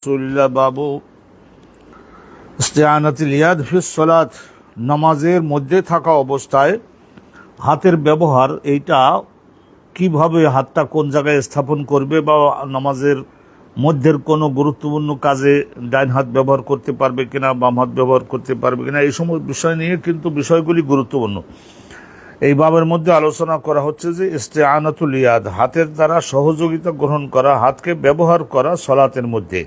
রাসূলিল্লাহ বাবু ইস্তিআনাতুল ইয়াদ ফিস সালাত, নামাজের মধ্যে থাকা অবস্থায় হাতের ব্যবহার, এইটা কিভাবে হাতটা কোন জায়গায় স্থাপন করবে, বা নামাজের মধ্যের কোনো গুরুত্বপূর্ণ কাজে ডাইন হাত ব্যবহার করতে পারবে কিনা, বাম হাত ব্যবহার করতে পারবে কিনা, এই সমস্ত বিষয় নিয়ে কিন্তু বিষয়গুলি গুরুত্বপূর্ণ। এই বাবের মধ্যে আলোচনা করা হচ্ছে যে ইস্তিআনাতুল ইয়াদ, হাতের দ্বারা সহযোগিতা গ্রহণ করা, হাতকে ব্যবহার করা সলাতের মধ্যে।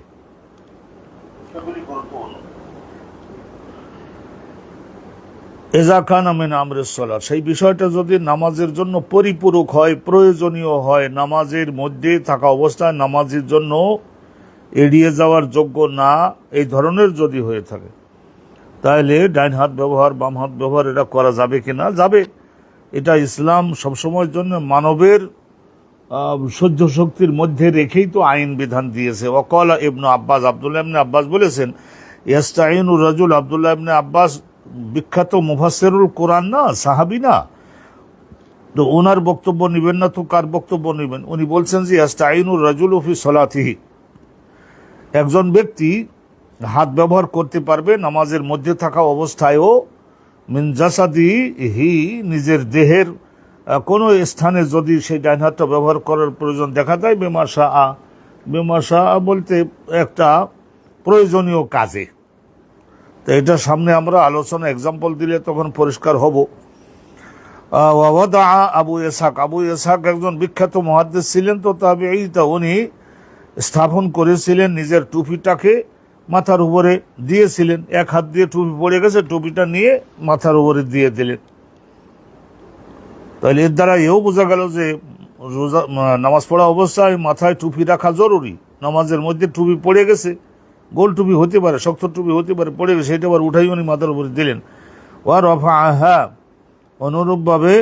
ইযা কানা মিন আমরিস সালাত, সেই বিষয়টা যদি নামাজের জন্য পরিপূরক হয়, প্রয়োজনীয় হয়, নামাজের মধ্যে থাকা অবস্থায় নামাজের জন্য এড়িয়ে যাওয়ার যোগ্য না, এই ধরনের যদি হয়ে থাকে, তাহলে ডাইন হাত ব্যবহার, বাম হাত ব্যবহার এটা করা যাবে কিনা? যাবে। এটা ইসলাম সবসময়ের জন্য মানবের সহ্য শক্তির মধ্যে রেখেই তো আইন বিধান দিয়েছে। ওয়াকালা ইবনু আব্বাস, আব্দুল্লাহ ইবনে আব্বাস বলেছেন, ইয়াস্তাইনুর রাজুল, আব্দুল্লাহ ইবনে আব্বাস বিখ্যাত মুফাসসিরুল কোরআন না, সাহাবী না, তো ওনার বক্তব্য নেবেন না তো কার বক্তব্য নেবেন? উনি বলছেন যে ইয়াস্তাইনুর রাজুলু ফি সলাতিহি, একজন ব্যক্তি হাত ব্যবহার করতে পারবে নামাজের মধ্যে থাকা অবস্থায়ও, মিন জাসাদিহি, নিজের দেহের কোনো স্থানে যদি সেই ডাইন হাতটা ব্যবহার করার প্রয়োজন দেখা যায়, বেমাশা বলতে একটা প্রয়োজনীয় কাজে। তো এটা সামনে আমরা আলোচনা এক্সাম্পল দিলে তখন পরিষ্কার হব। ওয়াদা আবু ইসহাক একজন বিখ্যাত মুহাদ্দিস ছিলেন, তো তাবেঈ, উনি স্থাপন করেছিলেন নিজের টুপিটাকে মাথার উপরে দিয়েছিলেন, এক হাত দিয়ে টুপি পড়ে গেছে, টুপিটা নিয়ে মাথার উপরে দিয়ে দিলেন। তাহলে এর দ্বারা এও বোঝা গেল যে রোজা নামাজ পড়া অবস্থায় মাথায় টুপি রাখা জরুরি। নামাজের মধ্যে টুপি পড়ে গেছে, গোল টুপি হতে পারে, শক্ত টুপি হতে পারে, পড়ে গেছে, সেটা আবার উঠাই উনি মাথার উপরে দিলেন। ওয়া রাফাআহা, অনুরূপভাবে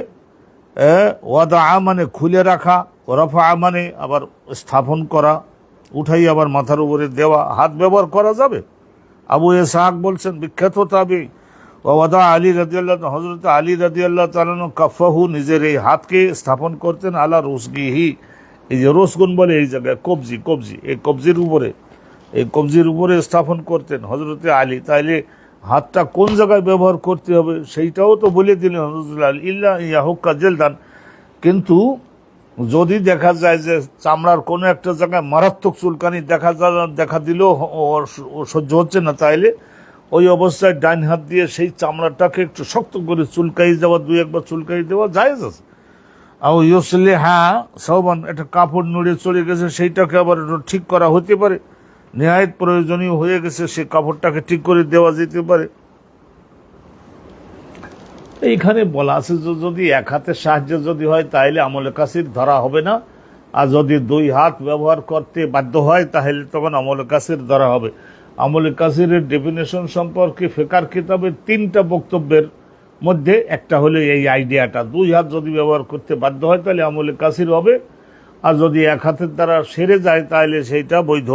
ওয়াদা মানে খুলে রাখা, রাফা মানে আবার স্থাপন করা, উঠাই আবার মাথার উপরে দেওয়া, হাত ব্যবহার করা যাবে। আবু ইসহাক বলছেন, বিখ্যাত তাবেঈ, ওয়াদা আলী রাদিয়াল্লাহু, হযরত আলী রাদিয়াল্লাহু তাআলা কাফাহু, নিজের এই হাতকে স্থাপন করতেন, আলা রুসগিহি, এই যে রসগুন বলে এই জায়গায়, কবজি, এই কবজির উপরে স্থাপন করতেন হযরতে আলী। তাইলে হাতটা কোন জায়গায় ব্যবহার করতে হবে সেইটাও তো বলে দিলেন হযরত আলী, ইল্লা ইয়াহুক্কা জিলদান, কিন্তু যদি দেখা যায় যে চামড়ার কোনো একটা জায়গায় মারাত্মক চুলকানি দেখা দিলেও সহ্য হচ্ছে না, তাইলে ওই অবস্থায় ডাইন হাত দিয়ে সেই চামড়াটাকে একটু শক্ত করে চুলকাই দেওয়া, দুই একবার চুলকাই দেওয়া জায়েজ আছে। আর ইউসলে, হ্যাঁ সওবান, একটা কাপড় নড়ে চলে গেছে, সেইটাকে আবার ঠিক করা হতে পারে, নেহায়েত প্রয়োজনীয় হয়ে গেছে, সে কাপড়টাকে ঠিক করে দেওয়া যেতে পারে। এইখানে বলা আছে যে যদি এক হাতের সাহায্যে যদি হয় তাহলে আমলে কাসির ধরা হবে না, আর যদি দুই হাত ব্যবহার করতে বাধ্য হয় তাহলে তখন আমলে কাসির ধরা হবে। আমলে কাসিরের ডেফিনেশন সম্পর্কে ফিকার কিতাবের 3টা বক্তব্যের মধ্যে একটা হলো এই আইডিয়াটা, দুই হাত যদি ব্যবহার করতে বাধ্য হয় তাহলে আমলে কাসির হবে, আর যদি এক হাতের দ্বারা সেরে যায় তাহলে সেইটা বৈধ।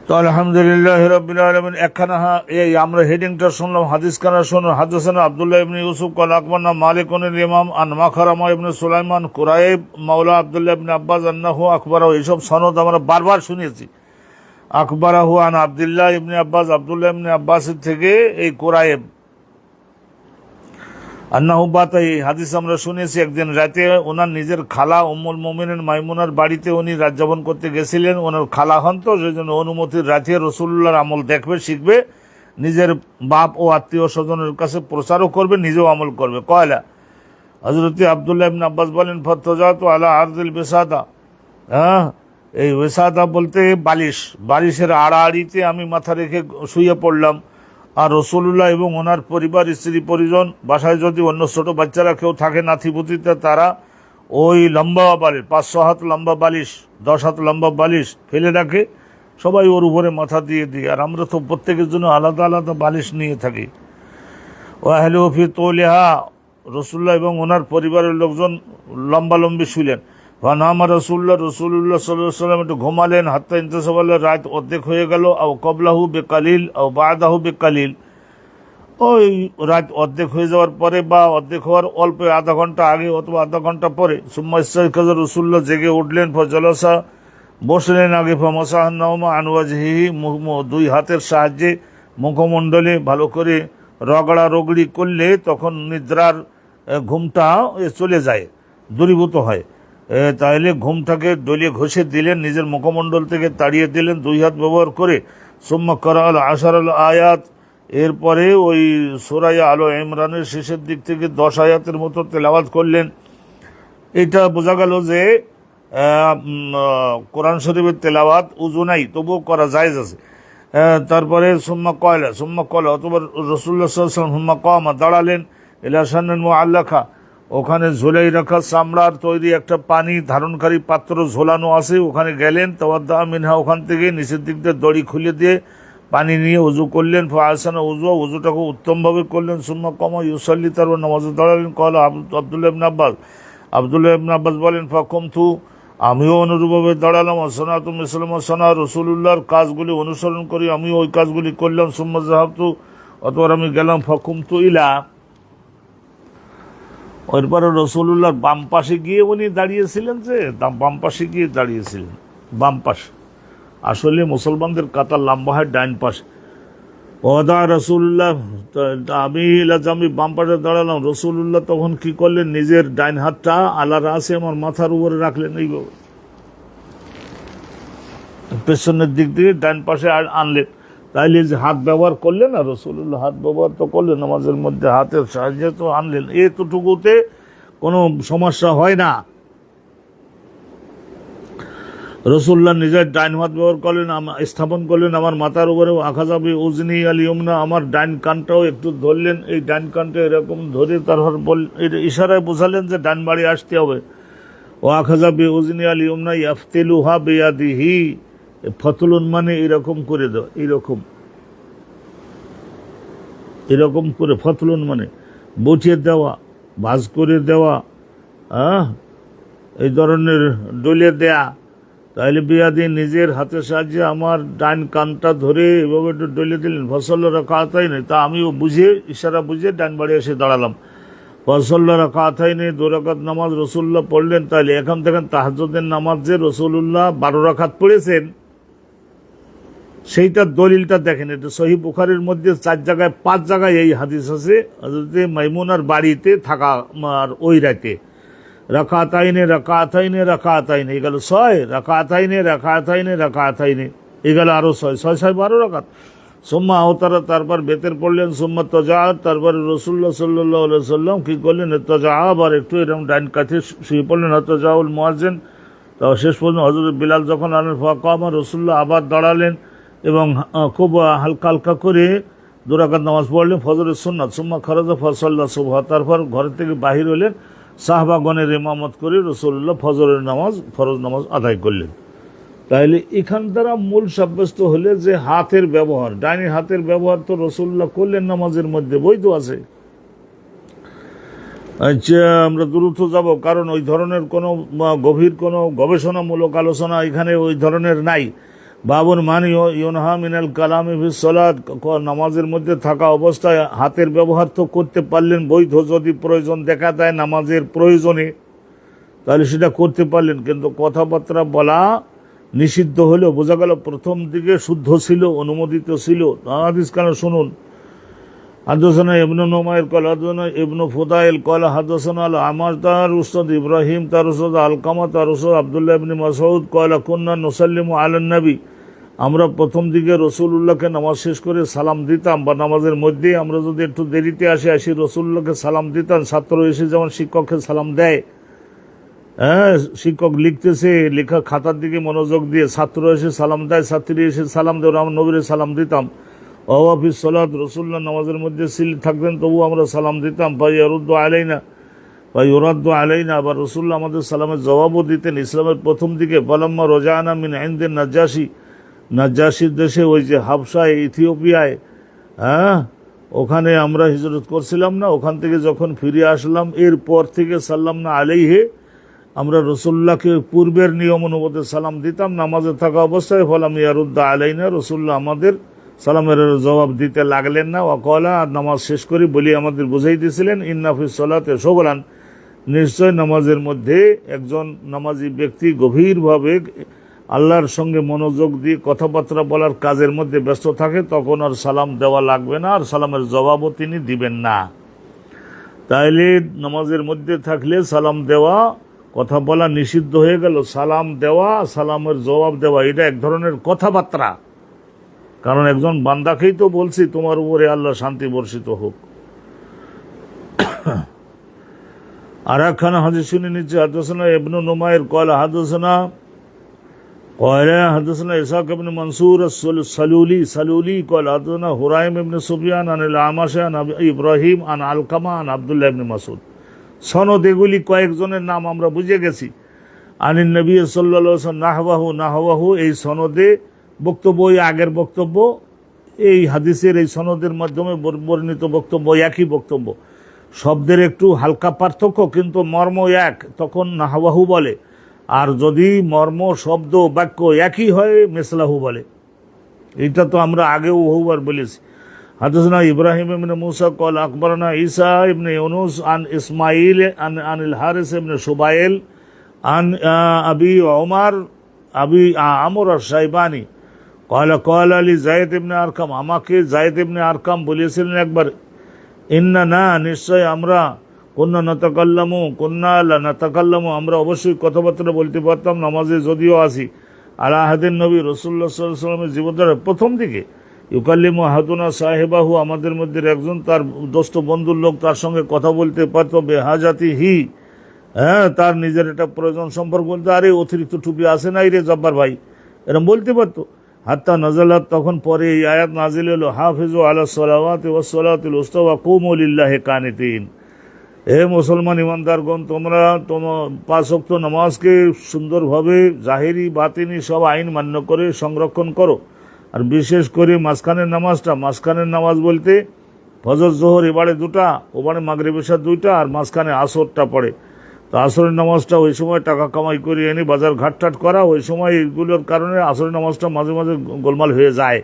তো আলহামদুলিল্লাহ রাব্বিল আলামিন। একখানা এই আমরা হেডিংটা শুনলাম, হাদিস খানা শুনুন। হাদাসানা আব্দুল্লাহ ইবনে ইউসুফ ক্বাল আকবারনা মালিকুন ইমাম আন মাখরামা ইবনে সুলাইমান কুরাইব মাওলা আব্দুল্লাহ ইবনে আব্বাস আন্নাহু আকবরাহু, এইসব সনদ আমরা বারবার শুনেছি। আকবরাহু আন আব্দুল্লাহ ইবনে আব্বাস, আব্দুল্লাহ ইবনে আব্বাসের থেকে এই কুরাইব, আন্নাহু বাতা, এই হাদিস আমরা শুনেছি, একদিন রাতে ওনার নিজের খালা উম্মুল মুমিনিন মাইমুনার বাড়িতে উনি রাত যাপন করতে গেছিলেন। ওনার খালা হন, তো সেই জন্য অনুমতির রাতে রাসূলুল্লাহর আমল দেখবে, শিখবে, নিজের বাপ ও আত্মীয় স্বজনের কাছে প্রচারও করবে, নিজেও আমল করবে। কয়লা হযরত আব্দুল্লাহ ইবনে আব্বাস বলেন, ফাতাজাতু আলা আরদিল বিসাদা, এই ওয়েসাদা বলতে বালিশের আড়াআড়িতে আমি মাথা রেখে শুয়ে পড়লাম। আর রাসূলুল্লাহ এবং ওনার পরিবার, স্ত্রী পরিজন, বাসায় যদি অন্য ছোট বাচ্চারা কেউ থাকে নাতিপুতিতে, তারা ওই লম্বা বালিশ, 500 হাত লম্বা বালিশ, 10 হাত লম্বা বালিশ ফেলে রাখে, সবাই ওর উপরে মাথা দিয়ে দিই। আর আমরা তো প্রত্যেকের জন্য আলাদা আলাদা বালিশ নিয়ে থাকি। ওয়াহলু ফি তুলিহা, রাসূলুল্লাহ এবং ওনার পরিবারের লোকজন লম্বালম্বি শুলেন। নামা রাসূলুল্লাহ সাল্লাল্লাহু আলাইহি ওয়াসাল্লাম একটু ঘুমালেন, হাত্তা ইনতাসাবাল্লাহ, রাত অর্ধেক হয়ে গেল, আও ক্বাবলাহু বিকালিল আও বাদাহু বিকালিল, ওই রাত অর্ধেক হয়ে যাওয়ার পরে বা অর্ধেক হওয়ার অল্প আধা ঘন্টা আগে অথবা আধা ঘন্টা পরে। সুম্মা ইস্তায়কাযা, রাসূলুল্লাহ জেগে উঠলেন, ফাজালাসা বসলেন আগে ফামাসাহান্নাহুমা আন ওয়াজহিহি, দুই হাতের সাহায্যে মুখমণ্ডলে ভালো করে রগড়া রগড়ি করলে তখন নিদ্রার ঘুমটা চলে যায়, দূরীভূত হয়। তাহলে ঘুমটাকে ডলিয়ে ঘষে দিলেন, নিজের মুখমণ্ডল থেকে তাড়িয়ে দিলেন দুই হাত ব্যবহার করে। সুম্মা করাল আশার আয়াত, এরপরে ওই সূরা আলো ইমরানের শেষের দিক থেকে 10 আয়াতের মতো তেলাওয়াত করলেন। এটা বোঝা গেল যে কোরআন শরীফের তেলাওয়াত উযু নাই তবুও করা জায়েজ আছে। তারপরে সুম্মা কয়লা অথবা রাসূলুল্লাহ সাল্লাল্লাহু আলাইহি ওয়াসাল্লাম হুম্মা কামা, দাঁড়ালেন, ইলা শান্নান মুআল্লাকা, ওখানে ঝোলাই রাখা চামড়ার তৈরি একটা পানি ধারণকারী পাত্র ঝোলানো আছে, ওখানে গেলেন। তাওয়াদ্দা মিনহা, ওখান থেকে নিচের দিক দিয়ে দড়ি খুলে দিয়ে পানি নিয়ে উজু করলেন। ফাহসানা উজুটাকে উত্তমভাবে করলেন। সুম্মা কামা ইউসাল্লি, তারপর নামাজে দাঁড়ালেন। কয়লা আব্দুল্লাহ ইবনে আব্বাস বলেন ফাকুমতু, আমিও অনুরূপভাবে দাঁড়ালাম। সনাতুম ইসলাম সনা, রসুলুল্লাহর কাজগুলি অনুসরণ করি, আমিও ওই কাজগুলি করলাম। সুম্মা যাহাবতু, অতবার আমি গেলাম। ফাকুমতু ইলা, এরপরে রসুলুল্লাহর বাম পাশে গিয়ে উনি দাঁড়িয়েছিলেন, যে বাম পাশে গিয়ে দাঁড়িয়েছিলেন, বাম পাশে। আসলে মুসলমানদের কাতার লম্বা হয় ডাইন পাশে। ওদা রসুল্লাহ, আমি বাম পাশে দাঁড়ালাম। রসুল্লাহ তখন কি করলেন, নিজের ডাইন হাতটা আলা রাসে, আমার মাথার উপরে রাখলেন, এইভাবে পেছনের দিক দিয়ে ডাইন পাশে আনলেন। তাইলে যে হাত ব্যবহার করলেন, আর রসুল্লাহ হাত ব্যবহার তো করলেন নামাজের মধ্যে, হাতের সাহায্যে তো আনলেন, এতটুকুতে কোনো সমস্যা হয় না। রসুল্লাহ নিজের ডাইন হাত ব্যবহার করলেন, স্থাপন করলেন আমার মাথার উপরে। আখাজাবি উজনি আল ইয়মনা, আমার ডাইন কানটাও একটু ধরলেন, এই ডাইন কানটা এরকম ধরে তারপর ইশারায় বোঝালেন যে ডান বাড়ি আসতে হবে। ও আখাজাবি উজনি আল ইয়মনা ইয়াফতিলুহা বিয়াদিহি, ফতলুন মানে এরকম করে দাও, এরকম করে, ফতলুন মানে বটিয়ে দেওয়া, ভাঁজ করে দেওয়া, এই ধরনের ডলে দেয়া। তাহলে বিয়াদি, নিজের হাতের সাহায্যে আমার ডাইন কানটা ধরে এভাবে একটু ডলে দিলেন। ফসল্লা রাকাতাই নেই, তা আমিও বুঝে, ইশারা বুঝে ডাইন বাড়ি এসে দাঁড়ালাম। ফসল্লা রাকাতাই নেই, 2 রাকাত নামাজ রসুল্লাহ পড়লেন। তাহলে এখন দেখেন তাহাজ্জুদের নামাজ যে রসুল্লাহ 12 রাকাত পড়েছেন, সেইটার দলিলটা দেখেন। এটা সহিহ বুখারীর মধ্যে 4 জায়গায় 5 জায়গায় এই হাদিস আছে, হযরত মাইমুনার বাড়িতে থাকা আর ওই রাতে রাকাতাইনে এগেল 6, রাকাতাইনে এগেল আরো 6 12 রাকাত। সুম্মা আওতারা, তারপর বেতের পড়লেন। সুম্মা তাজাআত, তারপরে রাসূলুল্লাহ সাল্লাল্লাহু আলাইহি ওয়াসাল্লাম কি করলেন, তাজাআব, আর একটু এরকম ডাইন কাছে শুয়ে পড়লেন। তাজাউল মুয়াজ্জিন, তাও শেষ পর্যন্ত হযরত বিলাল যখন আলেন, ফাকামা, রাসূলুল্লাহ আবার দাঁড়ালেন এবং খুব হালকা হালকা করে 2 রাকাত নামাজ পড়লেন, ফজরের সুন্নাত। সুম্মা খারাজা ফাসাল্লা সুবহা, তারপর ঘর থেকে বাহির হলেন, সাহাবাগণের ইমামত করে রসুল্লাহ ফজরের নামাজ, ফরজ নামাজ আদায় করলেন। তাহলে এখান দ্বারা মূল সাব্যস্ত হলে যে হাতের ব্যবহার, ডাইনি হাতের ব্যবহার তো রসুল্লাহ করলেন নামাজের মধ্যে, বৈধ আছে। আচ্ছা, আমরা দ্রুত যাব, কারণ ওই ধরনের কোনো গভীর কোনো গবেষণামূলক আলোচনা এখানে ওই ধরনের নাই। বাবুর মানি ইউনহা মিনাল কালামি ফিস সালাত, নামাজের মধ্যে থাকা অবস্থায় হাতের ব্যবহার তো করতে পারলেন, বৈধ। যদি প্রয়োজন দেখা দেয় নামাজের প্রয়োজনে, তাহলে সেটা করতে পারলেন, কিন্তু কথাবার্তা বলা নিষিদ্ধ হলেও বোঝা গেল প্রথম দিকে শুদ্ধ ছিল, অনুমোদিত ছিল। হাদিস কেন শুনুন। হাদসানা ইবনে নুমাইর ক্বালা হাদসানা ইবনে ফুদাইল ক্বালা হাদসানা আল আমাশ, তার উস্তাদ ইব্রাহিম, তার উস্তাদ আলকামা, তার উস্তাদ আব্দুল্লাহ ইবনে মাসউদ ক্বালা কুননা নুসাল্লিমু আলান নবী, আমরা প্রথম দিকে রসুলুল্লাহকে নামাজ শেষ করে সালাম দিতাম, বা নামাজের মধ্যেই আমরা যদি একটু দেরিতে আসি রসুলুল্লাহকে সালাম দিতাম। ছাত্র এসে যেমন শিক্ষককে সালাম দেয়, শিক্ষক লিখতেছে, লেখা খাতার দিকে মনোযোগ দিয়ে ছাত্র এসে সালাম দেয়, ছাত্রী এসে সালাম দেয়, আমরা নবীরে সালাম দিতাম। ওয়াফিস সালাত, রসুল্লাহ নামাজের মধ্যে থাকতেন, তবু আমরা সালাম দিতাম। ফাইয়ারুদ্দু আলাইনা, আবার রসুল্লাহ আমাদের সালামের জবাবও দিতেন ইসলামের প্রথম দিকে। ফালাম্মা রাজানা মিন ইনদিন নাজ্জাশির দেশে, ওই যে হাবশায়, ইথিওপিয়ায়, ওখানে আমরা হিজরত করছিলাম না, ওখান থেকে যখন ফিরে আসলাম, এরপর থেকে সাল্লাম না আলাইহে, আমরা রসুল্লাহকে পূর্বের নিয়ম অনুপাতে সালাম দিতাম নামাজে থাকা অবস্থায়। ফালাম ইয়ারুদ্দা আলাইনা, রসুল্লাহ আমাদের সালামের জবাব দিতে লাগলেন না। ওয়াকালা, আর নামাজ শেষ করি বলি আমাদের বুঝাই দিয়েছিলেন, ইন্না ফিস সালাতে শগলান, নিশ্চয় নামাজের মধ্যে একজন নামাজি ব্যক্তি গভীরভাবে আল্লাহর সঙ্গে মনোযোগ দিয়ে কথাবার্তা বলার কাজের মধ্যে ব্যস্ত থাকে, তখন আর সালাম দেওয়া লাগবে না, আর সালামের জবাবও তিনি দিবেন না। তাইলে নামাজের মধ্যে থাকলে সালাম দেওয়া, কথা বলা নিষিদ্ধ হয়ে গেল। সালাম দেওয়া, সালামের জবাব দেওয়া, এটা এক ধরনের কথাবার্তা। কারণ একজন বান্দাকেই তো বলছি তোমার উপরে আল্লাহ শান্তি বর্ষিত হোক। আর একখানা হাদিস শুনে নিচ্ছে, হাদসানা ইবনু নুমাইর قال حدثنا إسحاق بن منصور السلولي قال حدثنا هريم بن سفيان عن الأعمش عن إبراهيم عن علقمة عن عبد الله بن مسعود। সনদ এগুলি কয়েকজনের নাম আমরা বুঝে গেছি। আনিন নবী সাল্লাল্লাহু আলাইহি ওয়াসাল্লাম নাহওয়াহু, এই সনদে বক্তব্য, আগের বক্তব্য এই হাদিসের এই সনদের মাধ্যমে বর্ণিত বক্তব্য একই বক্তব্য, শব্দের একটু হালকা পার্থক্য, কিন্তু মর্ম এক, তখন নাহওয়াহু বলে। আর যদি মর্ম শব্দ বাক্য একই হয় মিসলাহু বলে। এটা তো আমরা আগেও বহুবার বলেছি। হাদসানা ইব্রাহিম ইবনে মুসা قال اخبرنا ঈসা ইবনে ইউনুস আন ইসমাঈল আন আল হারিস ইবনে সুবাইল আন আবি ওমর আবি আমর আশ-শাইবানি قال لي যায়েদ ইবনে আরকাম, আমাকে যায়েদ ইবনে আরকাম বলেছিলেন একবার, ইন্না নিশ্চয় আমরা কুন্না নাতাকাল্লামু, আমরা অবশ্যই কথাবার্তা বলতে পারতাম নামাজে যদিও আসি, আলা আহাদিন নবী রাসূলুল্লাহ সাল্লাল্লাহু আলাইহি ওয়াসাল্লামের জীবদ্দশায় প্রথম দিকে, ইউকাল্লিমু আহাদুনা সাহেবাহু, আমাদের মধ্যে একজন তার দোস্ত বন্ধুর লোক তার সঙ্গে কথা বলতে পারত, বেহাজাতিহি, তার নিজের একটা প্রয়োজন সম্পর্ক বলতে, আরে অতিরিক্ত টুপি আসে নাই রে জব্বার ভাই, এরকম বলতে পারতো। হাত্তা নাজালাত, তখন পরে এই আয়াত নাজিল হলো, হাফিজু আলাস সালাওয়াতি ওয়াস সালাতিল উসতা ওয়া কুমু লিল্লাহি কানিতিন। হে মুসলমান ইমানদারগণ, তোমরা তোমার 5 ওয়াক্ত নামাজকে সুন্দরভাবে জাহেরি বাতিনি সব আইন মান্য করে সংরক্ষণ করো। আর বিশেষ করে মাঝখানের নামাজটা, মাঝখানের নামাজ বলতে ফজর জোহর এবারে 2টা, ওবারে মাগরিব এশা 2টা, আর মাঝখানে আসরটা পড়ে। তো আসরের নামাজটা ওই সময় টাকা কামাই করে এনে বাজার ঘাটটাট করা, ওই সময় এইগুলোর কারণে আসরের নামাজটা মাঝে মাঝে গোলমাল হয়ে যায়।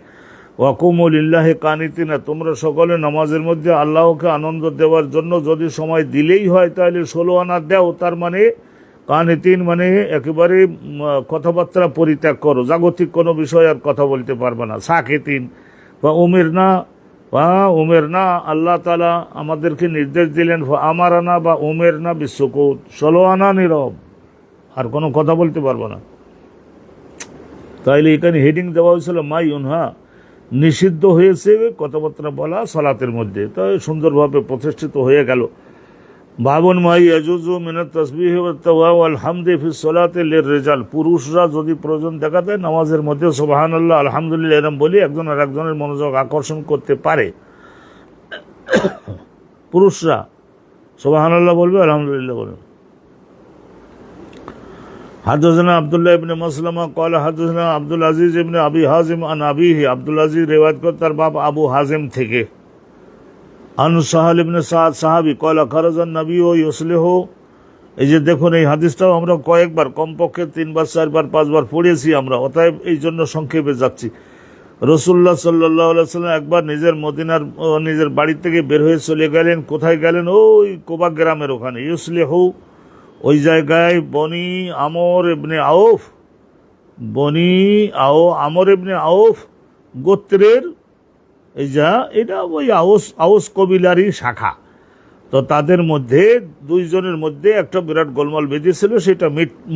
ওয়াকুমু লিল্লাহি কানিতিনা, তোমরা সকলে নামাজের মধ্যে আল্লাহকে আনন্দ দেওয়ার জন্য যদি সময় দিলেই হয় তাহলে 16 আনা দাও। তার মানে কানিতিন মানে একেবারে কথাবার্তা পরিত্যাগ করো, জাগতিক কোনো বিষয় আর কথা বলতে পারবে না। সাকিতিন বা উমের না, আল্লাহ তাআলা আমাদেরকে নির্দেশ দিলেন, আমারানা বা উমের না বিশ্বকুত, 16 আনা নীরব, আর কোনো কথা বলতে পারবো না। তাইলে এখানে হেডিং দেওয়া হয়েছিল মাই ইউনহা, নিষিদ্ধ হয়েছে কথাবার্তা বলা সালাতের মধ্যে। তাই সুন্দরভাবে প্রতিষ্ঠিত হয়ে গেল। বাবুন মাই ইয়াজুজু মিনাত তাসবিহ ওয়াল হামদি ফিস সালাতি লিররিজাল, পুরুষরা যদি প্রয়োজন দেখা দেয় নামাজের মধ্যে সুবহানাল্লাহ আলহামদুলিল্লাহ এরকম বলি একজন আর একজনের মনোযোগ আকর্ষণ করতে পারে। পুরুষরা সুবহানাল্লাহ বলবে, আলহামদুলিল্লাহ বলবে। হাদসানা আব্দুল্লাহ ইবনে মাসলামা قال حدثنا আব্দুল আজিজ ইবনে আবি হাজিম আন আবিহি, আব্দুল আজিজ রিওয়ায়াত করে তার বাপ আবু হাজিম থেকে, আন সাহাল ইবনে সাদ সাহাবী قال خرج النبي يصلح। এই যে দেখুন, এই হাদিসটাও আমরা কয়েকবার, কমপক্ষে 3বার 4বার 5বার পড়েছি আমরা, অতএব এই জন্য সংক্ষেপে যাচ্ছি। রাসূলুল্লাহ সাল্লাল্লাহু আলাইহি ওয়াসাল্লাম একবার নিজের বাড়ি থেকে বের হয়ে চলে গেলেন। কোথায় গেলেন? ওই কোবা গ্রামের ওখানে, ইউসলিহু ওই জায়গায় বনি আমর ইবনে আউফ গোত্রের, এই যা এটা ওই আউস কবিলারই শাখা। তো তাদের মধ্যে 2 জনের মধ্যে একটা বিরাট গোলমাল বেঁধেছিল, সেটা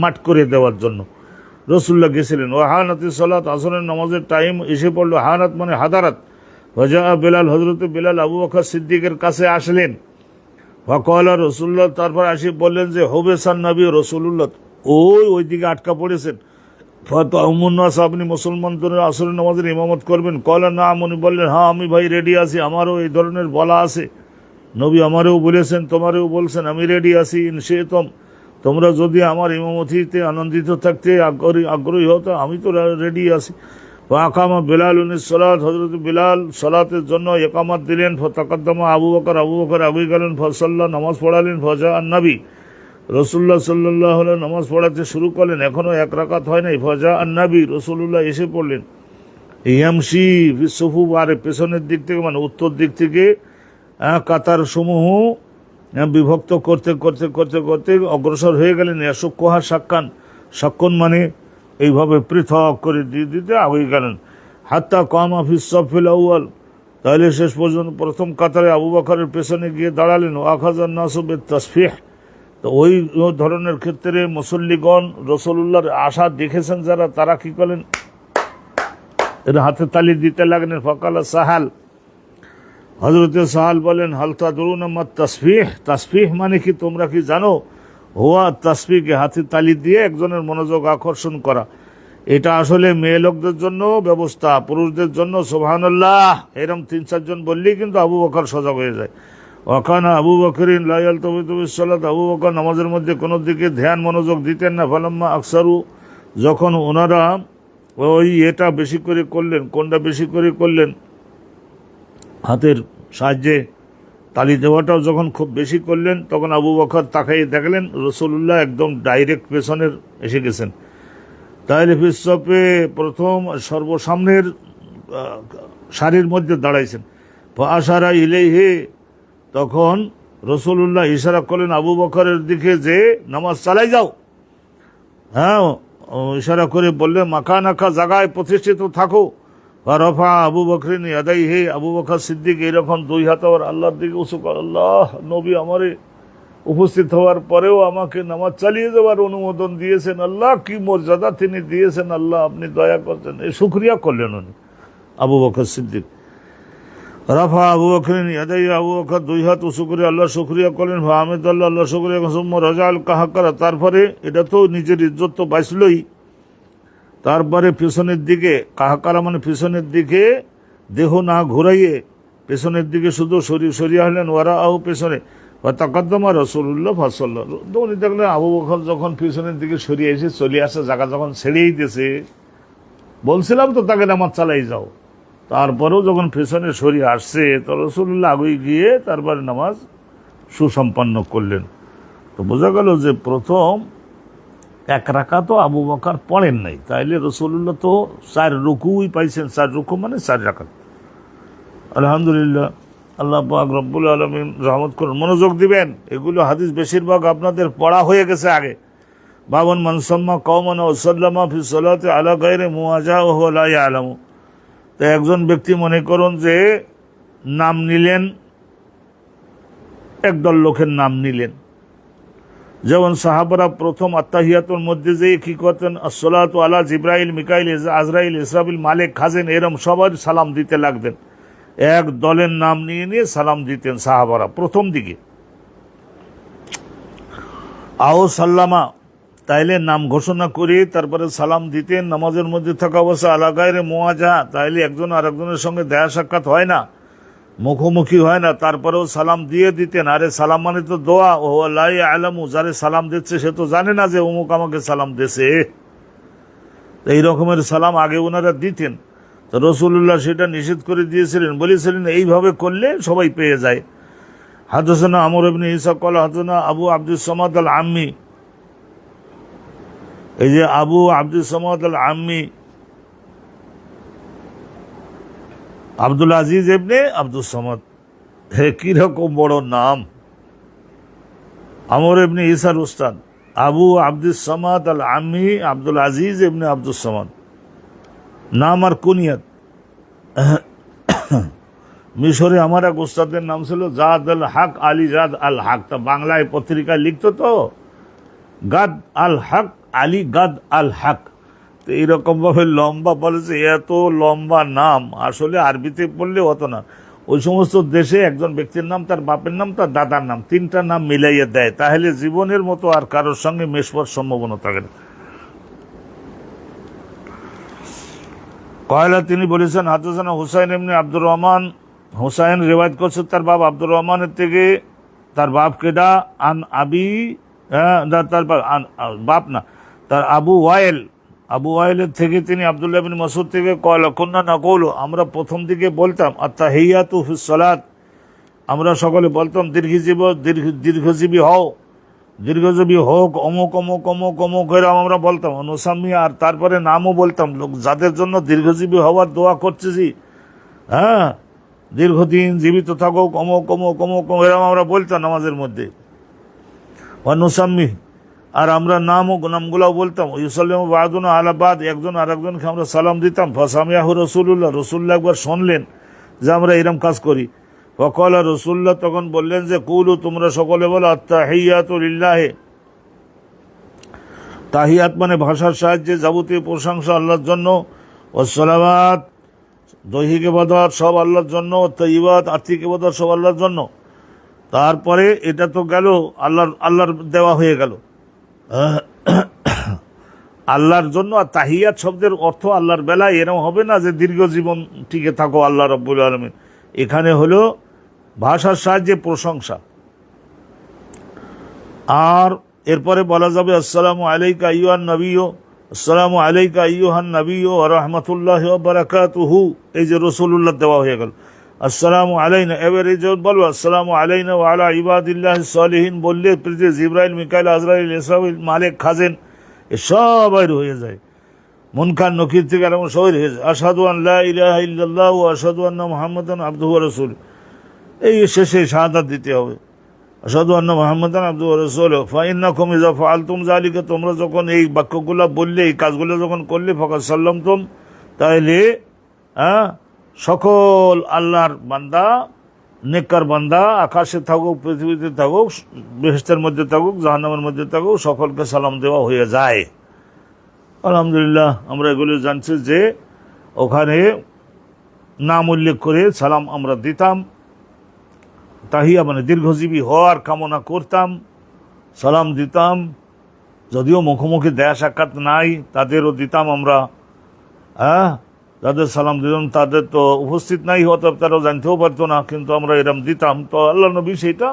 মাট করে দেওয়ার জন্য রাসূলুল্লাহ গেছিলেন। ও হানাতি সালাত, আসরের নামাজের টাইম এসে পড়লো। হানাত মানে হাদারাত। ওয়াজা বেলাল, হযরত বেলাল আবু বকর সিদ্দিকের কাছে আসলেন। ওয়াকালা রাসূলুল্লাহ, তারপর আসি বললেন যে হুবেসান নবী রাসূলুল্লাহ ওইদিকে আটকা পড়েছেন। ফাতাউমুন্নাস, আপনি মুসলমানদের আসরের নামাজের ইমামত করবেন? কলা না, উনি বললেন হ্যাঁ আমি ভাই রেডি আছি, আমারও এই ধরনের বলা আছে, নবী আমারেও বলেছেন তোমারেও বলছেন, আমি রেডি আছি। ইনশাআল্লাহ তোমরা যদি আমার ইমামতিতে আনন্দিত থাকতে আগ্রহী হতো, আমি তো রেডি আছি। আকামা বেলাল উনিস সালাত, হযরত বেলাল সালাতের জন্য ইকামত দিলেন। ফাতাকাদ্দামা আবু বকর আগে গেলেন। ফাসাল্লা, নামাজ পড়ালেন। ফাজা আন-নবী, রাসূলুল্লাহ সাল্লাল্লাহু আলাইহি নামাজ পড়াতে শুরু করলেন, এখনো 1 রাকাত হয় নাই। ফাজা আন-নবী, রাসূলুল্লাহ এসে পড়লেন। ইয়ামশি ফিস সুফুফ, আর পেছনের দিক থেকে মানে উত্তর দিক থেকে কাতার সমূহ বিভক্ত করতে করতে করতে করতে অগ্রসর হয়ে গেলেন। ইয়াশুক্কুহা শাক্কান, শাক্কুন মানে এইভাবে পৃথক করে দিয়ে দিতে আগে গেলেন। হাত্তা কামা ফিস সাফিল আউয়াল, তাহলে শেষ পর্যন্ত প্রথম কাতারে আবু বকরের পেছনে গিয়ে দাঁড়ালেন। আখাযান নাসু বিত-তাসফিহ, তো ওই ধরনের ক্ষেত্রে মুসল্লিগণ রাসূলুল্লাহর আশা দেখেছেন যারা, তারা কি করলেন, এর হাতে তালি দিতে লাগলেন। ফাকালা সাহাল, হযরতে সাহাল বলেন, হাল তাদরুনা মা তাসফিহ, তাসফিহ মানে কি তোমরা কি জানো? হুয়া তাসফিহকে হাতে তালি দিয়ে একজনের মনোযোগ আকর্ষণ করা। এটা আসলে মেয়ে লোকদের জন্য ব্যবস্থা, পুরুষদের জন্য সুবহানাল্লাহ এরকম 3-4 জন বললেই কিন্তু আবু বকর সজাগ হয়ে যায়। ওয়াকানা আবু বকরিন লা ইয়ালতাফিতু বিস-সালাত, আবু বকর নামাজের মধ্যে কোনো দিকে ধ্যান মনোযোগ দিতেন না। ফালাম্মা আকসারু, যখন ওনারা ওই এটা বেশি করে করলেন, কোনটা বেশি করে করলেন, হাতের সাহায্যে তালি দেওয়াটাও যখন খুব বেশি করলেন, তখন আবু বকর তাকাই দেখলেন রাসূলুল্লাহ একদম ডাইরেক্ট পেছনের এসে গেছেন। তাহলে ফিসফে প্রথম সর্বসামনের সারির মধ্যে দাঁড়াইছেন। আশারা ইলাইহি, তখন রাসূলুল্লাহ ইশারা করলেন আবু বকরের দিকে যে নামাজ চালাই যাও। হ্যাঁ, ইশারা করে বললেন মাকানাকা, জায়গায় প্রতিষ্ঠিত থাকো। রফা আবু বকরিন ইয়াদাইহি, আবু বকর সিদ্দিক এরকম 2 হাত আর আল্লাহর দিকে উঁচু করে, আল্লাহ নবী আমারে উপস্থিত হওয়ার পরেও আমাকে নামাজ চালিয়ে যাওয়ার অনুমোদন দিয়েছেন, আল্লাহ কি মর্যাদা তিনি দিয়েছেন, আল্লাহ আপনি দয়া করছেন, এই শুকরিয়া করলেন উনি আবু বকর সিদ্দিক। রাফা আবু বকরিন ইয়াদাইহি, আবু বকর 2 হাত উঁচু করে আল্লাহ শুকরিয়া করলেন। আহমেদুল্লাহ, আল্লাহ শুকরিয়া, সুম্মা রাজাল কাহাকারা, তারপরে এটা তো নিজের ইজ্জত তো বাঁচলই, তারপরে পেছনের দিকে কাহাকারা মানে পেছনের দিকে দেহ না ঘুরাইয়ে পেছনের দিকে শুধু সরিয়ে হলেন। ওরা আহ পেছনে তাকাদ্দমা রাসূলুল্লাহ ফাসাল্লাল্লাহু, উনি দেখলেন আবু বকর যখন পিছনের দিকে সরিয়ে এসে চলে আসে, জায়গা যখন ছেড়েই দিয়েছে, বলছিলাম তো তাকে নামাজ চালাই যাও, তারপরেও যখন পেছনে সরিয়ে আসছে তো রাসূলুল্লাহ আগে গিয়ে তারপরে নামাজ সুসম্পন্ন করলেন। তো বোঝা গেল যে প্রথম 1 রাকাতও আবু বকর পড়েন নাই, তাইলে রাসূলুল্লাহ তো 4 রুকুই পাইছেন, 4 রুকু মানে 4 রাকাত। আলহামদুলিল্লাহ, আল্লাহ পাক রব্বুল আলামিন রহমত করুন। মনোযোগ দিবেন, এগুলো হাদিস বেশিরভাগ আপনাদের পড়া হয়ে গেছে আগে। বাবন মানসাম্মা কওমান ওয়া সাল্লামা ফি সালাতি আলা গায়রি মুওয়াজা ওয়া হুয়া লা ইয়ালামু, তো একজন ব্যক্তি মনে করুন যে নাম নিলেন, একদল লোকের নাম নিলেন, যেমন সাহাবারা প্রথম আত্তাহিয়াতুর মধ্যে যে কি করতেন, আসসালাতু আলা জিব্রাইল মিকাইল আজরাইল ইসরাফিল মালিক খাজেন, এরম সবার সালাম দিতে লাগতেন। এক দলের নাম নিয়ে নিয়ে সালাম দিতেন সাহাবারা প্রথম দিকে। আও সাল্লামা, তাইলে নাম ঘোষণা করে তারপরে সালাম দিতেন। নামাজের মধ্যে থাকা অবস্থা আলা গায়রে মুওয়াজা, তাইলে একজন আরেকজনের সঙ্গে দেখা সাক্ষাৎ হয় না, মুখোমুখি হয় না, তারপরেও সালাম দিয়ে দিতেন। আরে সালাম মানে তো দোয়া, ও লা ইয়ালামু, যারে সালাম দিচ্ছে সে তো জানে না যে অমুক আমাকে সালাম দিয়েছে। এই রকমের সালাম আগে ওনারা দিতেন। তো রাসূলুল্লাহ সেটা নিষেধ করে দিয়েছিলেন, বলেছিলেন এইভাবে করলে সবাই পেয়ে যায়। হাদাসানা আমর ইবনে ঈসা ক্বালা হাদাসানা আবু আব্দুস সামাদ আল আম্মি, এই যে আবু আব্দুস সামাদ আল আম্মি আব্দুল আজিজ ইবনে আব্দুস সামাদ, হে কিরকম বড় নাম, আমর ইবনে ঈসার উস্তাদ আবু আব্দুস সামাদ আল আম্মি আব্দুল আজিজ ইবনে আব্দুস সামাদ, নাম আর কুনিয়াত। মিশরে আমার এক উস্তাদের নাম ছিল জাদ আল হক, আলী জাদ আল হক, তা বাংলায় পত্রিকায় লিখতো তো গাদ আল হক, আলী গাদ আল হক। তো এইরকম ভাবে লম্বা বলেছে, এত লম্বা নাম আসলে আরবিতে পড়লে হতো না। ওই সমস্ত দেশে একজন ব্যক্তির নাম, তার বাপের নাম, তার দাদার নাম, 3টা নাম মিলাইয়া দেয়, তাহলে জীবনের মতো আর কারোর সঙ্গে মেশবার সম্ভাবনা থাকে না। কয়লা তিনি বলেছেন হাদাসানা হুসাইন ইবনে আব্দুর রহমান, হুসাইন রিওয়ায়াত করছে তার বাপ আব্দুর রহমানের থেকে, তার বাপ কেডা, আন আবি, তার বাপ না, তার আবু ওয়াইল, আবু ওয়াইলের থেকে তিনি আব্দুল্লাহ বিন মাসউদ থেকে কয়লা কুন্না নাকুলু, আমরা প্রথম দিকে বলতাম আত্তাহিয়াতু ফিস সালাত, আমরা সকলে বলতাম দীর্ঘজীবী হও, দীর্ঘজীবী হোক, অমুক অমুক অমুক অমুক এরকম আমরা বলতাম অনুসাম্মি, আর তারপরে নামও বলতাম, লোক যাদের জন্য দীর্ঘজীবী হওয়ার দোয়া করতেছি, হ্যাঁ দীর্ঘদিন জীবিত থাকুক, অমুক অমুক অমুক এরকম আমরা বলতাম নামাজের মধ্যে। অনুসাম্মি, আর আমরা নামগুলাও বলতাম। ইউসাল্লিমু বা'দুনা আলা বা'দ, একজন আর একজনকে আমরা সালাম দিতাম। ফাসামিয়াহু রাসূলুল্লাহ, রাসূলুল্লাহ একবার শুনলেন যে আমরা এরকম কাজ করি। ফাকালা, রাসূলুল্লাহ তখন বললেন যে কুলু, তোমরা সকলে বলো আত-তাহিয়াতু লিল্লাহি। তাহিয়াত মানে ভাষার সাহায্যে যাবতীয় প্রশংসা আল্লাহর জন্য, ওয়াসসালাওয়াত দৈহিক ইবাদত সব আল্লাহর জন্য, তাইয়্যিবাত আর্থিক ইবাদত সব আল্লাহর জন্য। তারপরে এটা তো গেল আল্লাহর দেওয়া হয়ে গেল আল্লাহর জন্য। আর তাহিয়াত শব্দের অর্থ আল্লাহর বেলায় এরকম হবে না যে দীর্ঘ জীবন টিকে থাকো আল্লাহ রাব্বুল আলামিন। এখানে হলো ভাষার সাহায্যে প্রশংসা। আর এরপরে বলা যাবে আসসালামু আলাইকা আইয়ুহান নবিয়্যু, আসসালামু আলাইকা আইয়ুহান নবিয়্যু ওয়া রাহমাতুল্লাহি ওয়া বারাকাতুহু। এই যে রাসূলুল্লাহ দেওয়া হয়ে গেল আসসালামু আলাইনা। এবার এই যে বলবো আসসালামু আলাইনা ওয়া আলা ইবাদিল্লাহিস সালিহিন বললে জিবরাইল, মিকাইল, আজরাইল, ইসরাফিল, মালিক, খাজেন এ সবাই হয়ে যায়। মুনকার নকির থেকে এরকম সবাই হয়ে যায়। আশহাদু আন লা ইলাহা ইল্লাল্লাহ ওয়া আশহাদু আন্না মুহাম্মাদান আবদুহু ওয়া রাসূলুহু। এই শেষে শাহাদাত দিতে হবে, আশহাদু আন্না মুহাম্মাদান আবদুহু ওয়া রাসূলুহু। ফাইন্নাকুম ইযা ফাআলতুম যালিকা, তোমরা যখন এই বাক্যগুলো বললে, এই কাজগুলো যখন করলে, ফাকাদ সাল্লামতুম, তাইলে সকল আল্লাহর বান্দা, নেককার বান্দা, আকাশে থাকুক, পৃথিবীতে থাকুক, বেহেশতের মধ্যে থাকুক, জাহান্নামের মধ্যে থাকুক, সকলকে সালাম দেওয়া হয়ে যায়। আলহামদুলিল্লাহ, আমরা এগুলো জানছি যে ওখানে নাম উল্লেখ করে সালাম আমরা দিতাম। তাহিয়া মানে দীর্ঘজীবী হওয়ার কামনা করতাম, সালাম দিতাম। যদিও মুখোমুখি দেয়া সাক্ষাৎ নাই, তাদেরও দিতাম আমরা। যাদের সালাম দিতাম তাদের তো উপস্থিত নাই, হয়তো তারাও জানতেও পারতো না, কিন্তু আমরা এরম দিতাম। তো আল্লাহ নবী সেইটা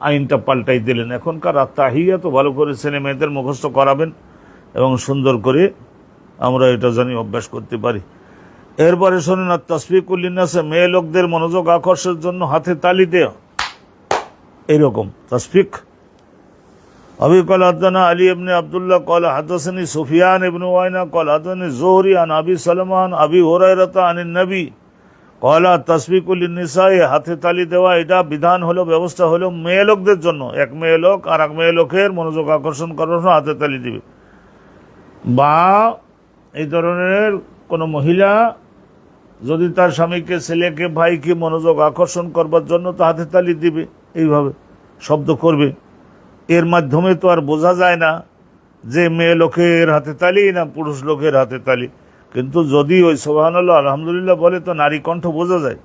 আইনটা পাল্টাই দিলেন। এখনকার তাহিয়া তো ভালো করে ছেলে মেয়েদের মুখস্থ করাবেন এবং সুন্দর করে আমরা এটা জানি অভ্যাস করতে পারি। এরপরে শোনেন, আর তাসবিকুল লিন্নাস, মেয়ে লোকদের মনোযোগ আকর্ষণের জন্য হাতে তালি দেয়া, এইরকম তাসবিক। अभी कल हदना अली इब्न अब्दुल्लाह कल हदसनी सुफियान इब्न उयैना कल हदनी ज़ुहरी अन अबी सलमान अबी हुरैरा अन नबी कल तस्बीकुल निसाए, হাতে তালি দেওয়া এটা বিধান হলো, ব্যবস্থা হলো মেয়ে লোকদের জন্য। এক মেয়ে লোক আর এক মেয়ে লোকের মনোযোগ আকর্ষণ করার জন্য হাতে তালি দিবে। বা এই ধরনের কোনো মহিলা যদি তার স্বামীকে, ছেলেকে, ভাইকে মনোযোগ আকর্ষণ করবার জন্য তো হাতে তালি দিবে, এইভাবে শব্দ করবে। এর মাধ্যমে তো আর বোঝা যায় না যে মেয়ে লোকের হাতে তালি না পুরুষ লোকের হাতে তালি। কিন্তু যদি ওই সুবহানাল্লাহ আলহামদুলিল্লাহ বলে তো নারী কণ্ঠ বোঝা যায়।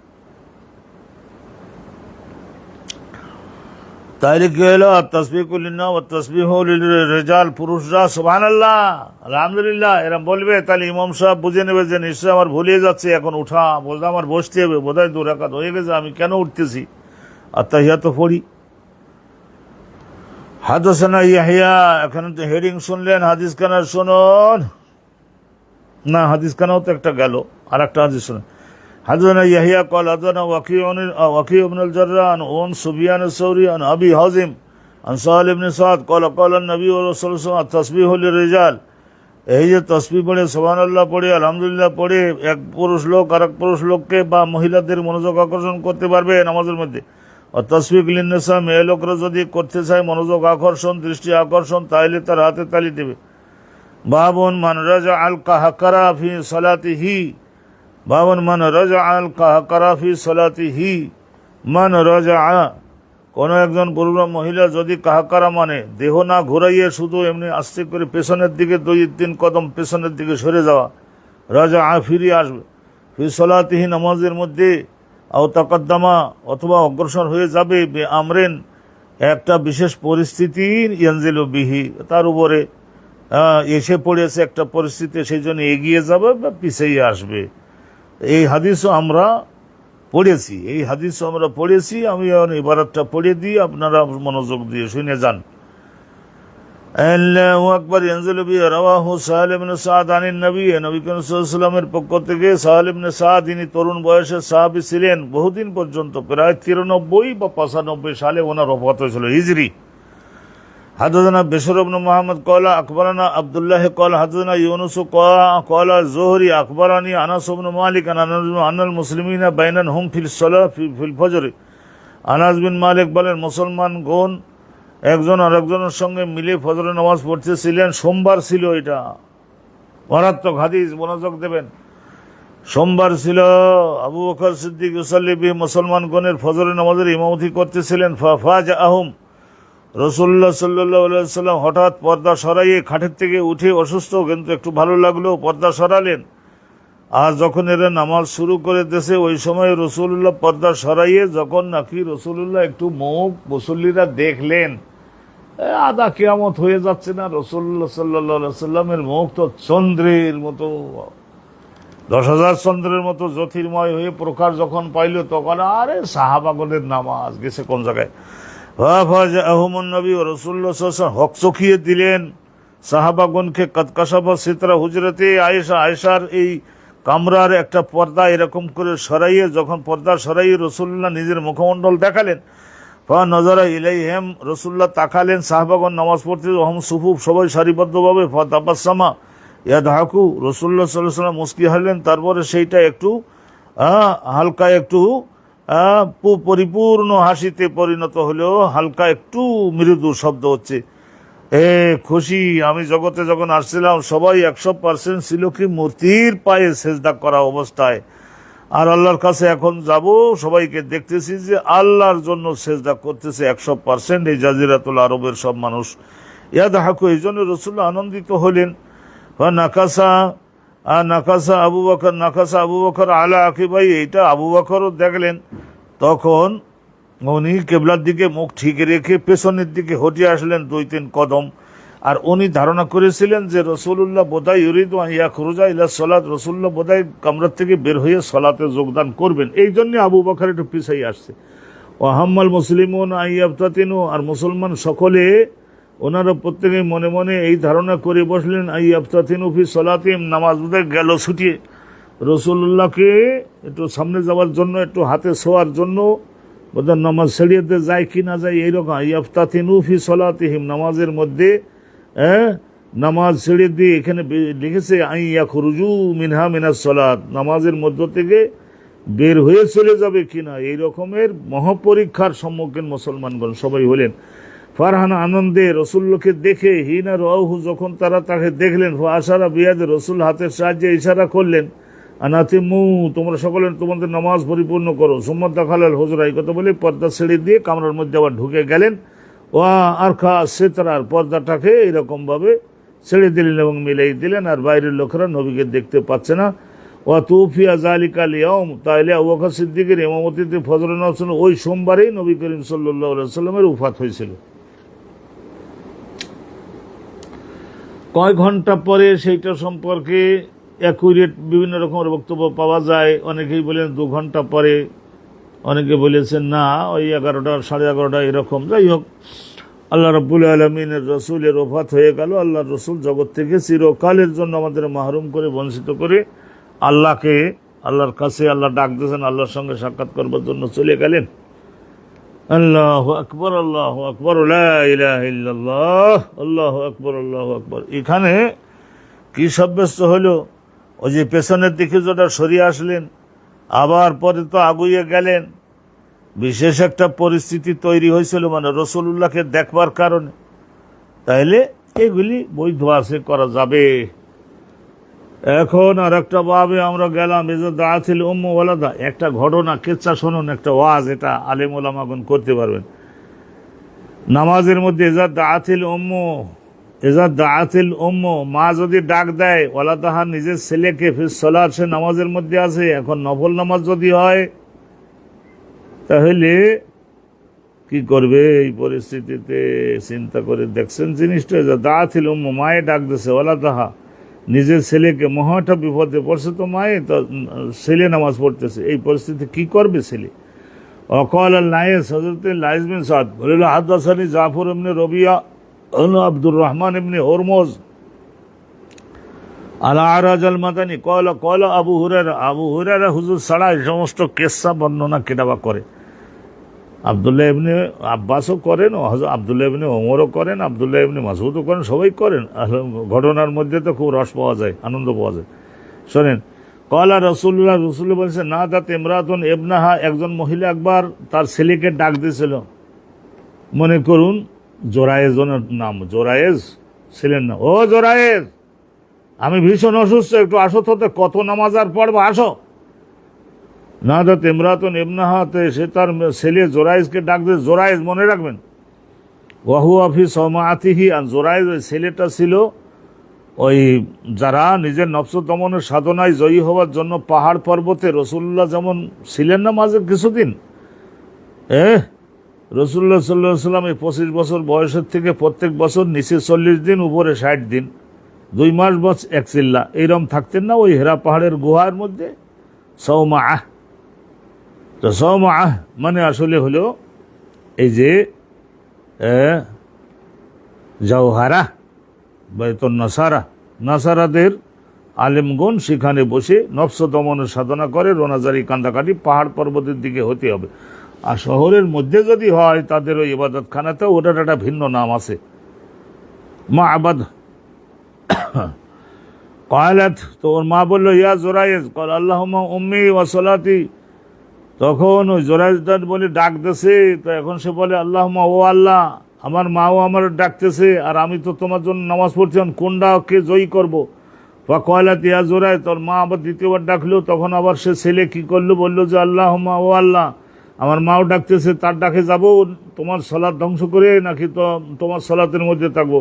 তাইলে কি হলো, তাসবিহুল লিন্না ওয়া তাসবিহুল লিররিজাল, পুরুষরা সুবহানাল্লাহ আলহামদুলিল্লাহ এরা বলবে, তাহলে ইমাম সাহেব বুঝে নেবে যে নিশ্চয় আমার ভুলিয়ে যাচ্ছে, এখন উঠা বলতে আমার বসতে হবে, বোধহয় 2 রাকাত হয়ে গেছে, আমি কেন উঠতেছি, আত্তাহিয়াত পড়ি। হাদাসানা ইয়াহইয়া, এখানে তো হেডিং শুনলেন, হাদিস খানা শুনুন না, হাদিস খানাও তো একটা গেল, আর একটা হাদিস শুনুন। হাদাসানা ইয়াহইয়া কল হাদাসানা ওয়াকি ইবনে আল-জাররাহ আন সুফিয়ান আস-সাউরি আন আবি হাজিম আন সাহাল ইবনে সাদ কল কলা নবী ওয়া রাসূলুল্লাহ তাসবিহুল লিররিজাল। এই যে তসবিহ পড়ে, সুবহানাল্লাহ পড়ে, আলহামদুলিল্লাহ পড়ে এক পুরুষ লোক আর এক পুরুষ লোককে বা মহিলাদের মনোযোগ আকর্ষণ করতে পারবে নামাজের মধ্যে। আর তাসবিহ লিন্নাসা, মেয়ে লোকরা যদি করতে চায় মনোযোগ আকর্ষণ, দৃষ্টি আকর্ষণ, তাহলে তার হাতে তালি দেবে। বাবুন মান রাজা আল কাহকারা ফি সালাতিহি, বাবুন মান রাজা আল কাহকারা ফি সালাতিহি, মান রাজা, কোনো একজন পুরুষ মহিলা যদি কাহকারা মানে দেহ না ঘুরাইয়ে শুধু এমনি আস্তে করে পেছনের দিকে 2-3 কদম পেছনের দিকে সরে যাওয়া, রাজা ফিরে আসবে, ফি সালাতিহি নামাজের মধ্যে, আও তাকাদ্দামা অথবা অগ্রসর হয়ে যাবে, বে আমরেন একটা বিশেষ পরিস্থিতি, ইয়ানজিলু বিহি তার উপরে এসে পড়েছে একটা পরিস্থিতি, সেই জন্য এগিয়ে যাবে বা পিছিয়ে আসবে। এই হাদিসও আমরা পড়েছি, এই হাদিসও আমরা পড়েছি। আমি ইবারতটা পড়ে দিই, আপনারা মনোযোগ দিয়ে শুনে যান। আল্লাহু আকবার। ইয়ানজিলু বিহি রাওয়াহু সাহাল ইবনে সাদ আনিন নবী, নবী করিম সাল্লাল্লাহু আলাইহি ওয়াসাল্লামের পক্ষ থেকে। সাহাল ইবনে সাদ ইনি তরুণ বয়সে সাহাবী ছিলেন, বহুদিন পর্যন্ত, প্রায় 93 বা 95 সালে ওনার ওফাত হয়েছিল হিজরি। হাদাসানা বিশর ইবনে মুহাম্মদ ক্বালা আকবরানা আব্দুল্লাহ ক্বালা হাদাসানা ইউনুস ক্বালা যুহরি আকবরানি আনাস ইবনে মালিক আনাল মুসলিমিনা বাইনাহুম ফিল সালাহ ফিল ফজর। আনাস বিন মালিক বলেন, মুসলমানগণ একজন আরেকজনের সঙ্গে মিলে ফজরের নামাজ পড়তেছিলেন। সোমবার ছিল, এটা মারাত্মক হাদিস, মনোযোগ দেবেন। সোমবার ছিল। আবু বকর সিদ্দিক ইউসাল্লি বিহি, মুসলমানগণের ফজরের নামাজের ইমামতি করতেছিলেন। ফাজ আহম, রাসূলুল্লাহ সাল্লাল্লাহু আলাইহি ওয়াসাল্লাম হঠাৎ পর্দা সরাইয়ে খাটের থেকে উঠে, অসুস্থ কিন্তু একটু ভালো লাগলো, পর্দা সরালেন। আর যখন এরা নামাজ শুরু করে দিয়েছে, ওই সময় রাসূলুল্লাহ পর্দা সরাইয়ে যখন নাকি রাসূলুল্লাহ একটু মুখ মুসল্লিরা দেখলেন, আদা কিয়ামত হয়ে যাচ্ছে না, রাসূলুল্লাহ সাল্লাল্লাহু আলাইহি ওয়াসাল্লামের মুখ তো চন্দ্রের মতো, 10,000 চন্দ্রের মতো জ্যোতির্ময় হয়ে প্রকাশ যখন পাইল, তখন আরে সাহাবাগণের নামাজ গেছে কোন জায়গায়। নবী ও রাসূলুল্লাহ সাল্লাল্লাহু আলাইহি ওয়াসাল্লাম হক চকিয়ে দিলেন সাহাবাগণকে। কদকাশাফা সিতরা হুজরাতে আয়েশা, আয়েশার এই কামরার একটা পর্দা এরকম করে সরাইয়ে, যখন পর্দা সরাইয়ে রাসূলুল্লাহ নিজের মুখমণ্ডল দেখালেন, নজরা ইলাইহিম, রাসূলুল্লাহ তাকালেন, সাহাবাগণ নামাজ পড়তে, ওহম সুফুফ, সবাই সারিবদ্ধভাবে, ফাতাবাসসামা ইয়াদহাকু, রাসূলুল্লাহ সাল্লাল্লাহু আলাইহি ওয়াসাল্লাম মুস্কি হাসলেন। তারপরে সেইটা একটু হালকা একটু পরিপূর্ণ হাসিতে পরিণত হলেও হালকা একটু মৃদু শব্দ হচ্ছে। খুশি, আমি জগতে যখন আসছিলাম সবাই 100% ছিল কি মূর্তির পায়ে সেজদা করা অবস্থায়, আর আল্লাহর কাছে এখন যাব, সবাইকে দেখতেছি যে আল্লাহর জন্য সেজদা করতেছে 100% এই জাজিরাতুল আরবের সব মানুষ। ইয়াদহাকু, এই জন্য রাসূলুল্লাহ আনন্দিত হলেন। নাকাসা আবু বকর আলা আকিবাই, এইটা আবু বকরও দেখলেন। তখন উনি কেবলার দিকে মুখ ঠিক রেখে পেছনের দিকে হটে আসলেন 2-3 কদম। আর উনি ধারণা করেছিলেন যে রাসূলুল্লাহ বোধহয় ইউরিদু আন ইয়াখরুজা ইলা সালাত, রাসূলুল্লাহ বোধহয় কামরার থেকে বের হয়ে সালাতে যোগদান করবেন, এই জন্য আবু বকর একটু পিছাই আসছে। ওয়াহাম্মাল মুসলিমুন আন ইয়াফতাতিনু, আর মুসলমান সকলে ওনারা প্রত্যেকে মনে মনে এই ধারণা করে বসলেন, আন ইয়াফতাতিনু ফি সালাতিহিম, নামাজ বোধহয় গেল ছুটিয়ে, রাসূলুল্লাহকে একটু সামনে যাওয়ার জন্য, একটু হাতে ছোঁয়ার জন্য বোধহয় নামাজ ছেড়িয়ে যায় কি না যায় এইরকম। ইয়াফতাতিনু ফি সালাতিহিম, নামাজের মধ্যে নামাজ ছেড়ে দিয়ে, এখানে লিখেছে আন ইয়াখরুজু মিনহা মিনাস সালাত, নামাজের মধ্য থেকে বের হয়ে চলে যাবে কিনা, এই রকমের মহাপরীক্ষার সম্মুখীন মুসলমানগণ সবাই হলেন। ফারহান, আনন্দে রাসূলকে দেখে, হিনা রাহু, যখন তারা তাকে দেখলেন, ফাশারা বিয়াদে, রাসূল হাতের সাহায্যে ইশারা করলেন, আনাতিমু, তোমরা সকলে তোমাদের নামাজ পরিপূর্ণ করো। সুম্মা দাখালাল হুজরা, এই কথা বলে পর্দা ছেড়ে দিয়ে কামরার মধ্যে আবার ঢুকে গেলেন। ওয়া আরখা সিতরার, পর্দাটাকে এরকমভাবে ছেড়ে দিলেন এবং মিলাই দিলেন, আর বাইরের লোকেরা নবীকে দেখতে পাচ্ছে না। ওয়া তুফিয়া যালিকাল ইয়াউম, তাইলে আবু বকর সিদ্দিকের ইমামতিতে ফজরের নামাজ ওই সোমবারেই নবী করিম সাল্লাল্লাহু আলাইহি ওয়াসাল্লামের উফাত হয়েছিল। কয় ঘন্টা পরে সেইটা সম্পর্কে অ্যাকুরেট বিভিন্ন রকমের বক্তব্য পাওয়া যায়। অনেকেই বলেন 2 ঘন্টা পরে, অনেকে বলেছেন না ওই 11টা 11:30 এরকম। যাই হোক, আল্লাহ রাব্বুল আলামিনের রাসূলের ওফাত হয়ে গেল। আল্লাহর রাসূল জগৎ থেকে চিরকালের জন্য আমাদের মাহরুম করে, বঞ্চিত করে আল্লাহর কাছে আল্লাহ ডাক দিয়েছেন, আল্লাহর সঙ্গে সাক্ষাৎ করবার জন্য চলে গেলেন। আল্লাহু আকবার, আল্লাহু আকবার, লা ইলাহা ইল্লাল্লাহ, আল্লাহু আকবার, আল্লাহু আকবার। এখানে কি সাব্যস্ত হলো? ওই যে পেছনের দিকে যেটা সরিয়ে আসলেন, আবার পরে তো আগুইয়ে গেলেন, বিশেষ একটা পরিস্থিতি তৈরি হয়েছিল, মানে রাসূলুল্লাহকে দেখবার কারণে। তাইলে এগুলি বৈধ আছে, করা যাবে। এখন আর একটা ভাবে আমরা গেলাম, এজা দাআতিল উম্মু ওয়ালাদা, একটা ঘটনা কেচ্ছা শুনুন, একটা ওয়াজ, এটা আলেম ওলামাগণ করতে পারবেন। নামাজের মধ্যে এজা দাআতিল উম্মু, মা যদি ডাক দেয়, ওয়ালাদাহা, নিজের ছেলেকে, ফিস সালাত, সে নামাজের মধ্যে আছে। এখন নফল নামাজ যদি হয়, তাহলে কি করবে এই পরিস্থিতিতে? চিন্তা করে দেখছেন জিনিসটা। দাআতিল উম্মু, মায়ে ডাক দিছে, ওয়ালাদাহা, নিজের ছেলেকে। মহাটা বিপদে পড়ছে তো মায়ে, তো ছেলে নামাজ পড়তেছে, এই পরিস্থিতি কি করবে ছেলে? অকাল লায়েস, হযরত লায়েস বিন সাদ বলল, হাদাসানি জাফর ইবনে রবিয়া আব্দুর রহমান ইবনে হুরমুজ আল আরাজ আল মাদানী কলা আবু হুরায়রা হুজুর ছাড়া এই সমস্ত কেসা বর্ণনা কেটাবা করে। আব্দুল্লাহ ইবনে আব্বাসও করেন, আব্দুল্লাহ ইবনে ওমরও করেন, আব্দুল্লাহ ইবনে মাসউদও করেন, সবাই করেন। ঘটনার মধ্যে তো খুব রস পাওয়া যায়, আনন্দ পাওয়া যায়। শোনেন, কলা রাসূলুল্লাহ বলছে, না দাত ইমরাতুন ইবনাহা, একজন মহিলা একবার তার ছেলেকে ডাক দিয়েছিল। মনে করুন জোরায়েজনের নাম, জোরায়েজ ছিলেন না। ও জোরায়েজ, আমি ভীষণ অসুস্থ, একটু আসো তো, কত নামাজ আর পড়বো, আসো। না দাত ইমরাতুন ইবনাহাতে, সে তার ছেলে জোরাইজকে ডাকবে। জোরাইজ মনে রাখবেন, ওয়াহু আফি সমাআতিহি, আর জোরাইজ ওই ছেলেটা ছিল ওই যারা নিজের নফস দমনের সাধনায় জয়ী হওয়ার জন্য পাহাড় পর্বতে রসুল্লাহ যেমন ছিলেন না মাঝে কিছুদিন, রসুল্লাহ সাল্লাহ সাল্লাম এই 25 বছর বয়সের থেকে প্রত্যেক বছর নিচে 40 দিন, উপরে 60 দিন, 2 মাস বছ এক চিল্লা এইরকম থাকতেন না ওই হেরা পাহাড়ের গুহার মধ্যে। সৌমাআহ, তো সৌমাআহ মানে আসলে হলো এই যে জাওহারা বাইতুন নাসারা, নাসারাদের আলেমগণ সেখানে বসে নফস দমনের সাধনা করে, রোনাজারি কান্দাকাটি পাহাড় পর্বতের দিকে হতে হবে। আর শহরের মধ্যে যদি হয় তাদের ওই ইবাদতখানাতে, ওটার একটা ভিন্ন নাম আছে, মা আবাদ। কালাত, তো ওর মা বললো ইয়া জোরাইজ কল আল্লাহুম্মা উম্মি ওয়া সলাতি, তখন ওই জোরাইজদার বলে ডাক দেছে, তো এখন সে বলে আল্লাহুম্মা, ও আল্লাহ, আমার মাও আমার ডাকতেছে আর আমি তো তোমার জন্য নামাজ পড়ছি, কোনটাকে জয়ী করবো। বা কয়লাত ইয়া জোরাইজ, তোর মা আবার দ্বিতীয়বার ডাকলো, তখন আবার সে ছেলে কি করলো, বললো যে আল্লাহুম্মা, ও আল্লাহ, আমার মাও ডাকতেছে, তার ডাকে যাবো তোমার সলাৎ ধ্বংস করে, নাকি তো তোমার সলাতের মধ্যে থাকবো।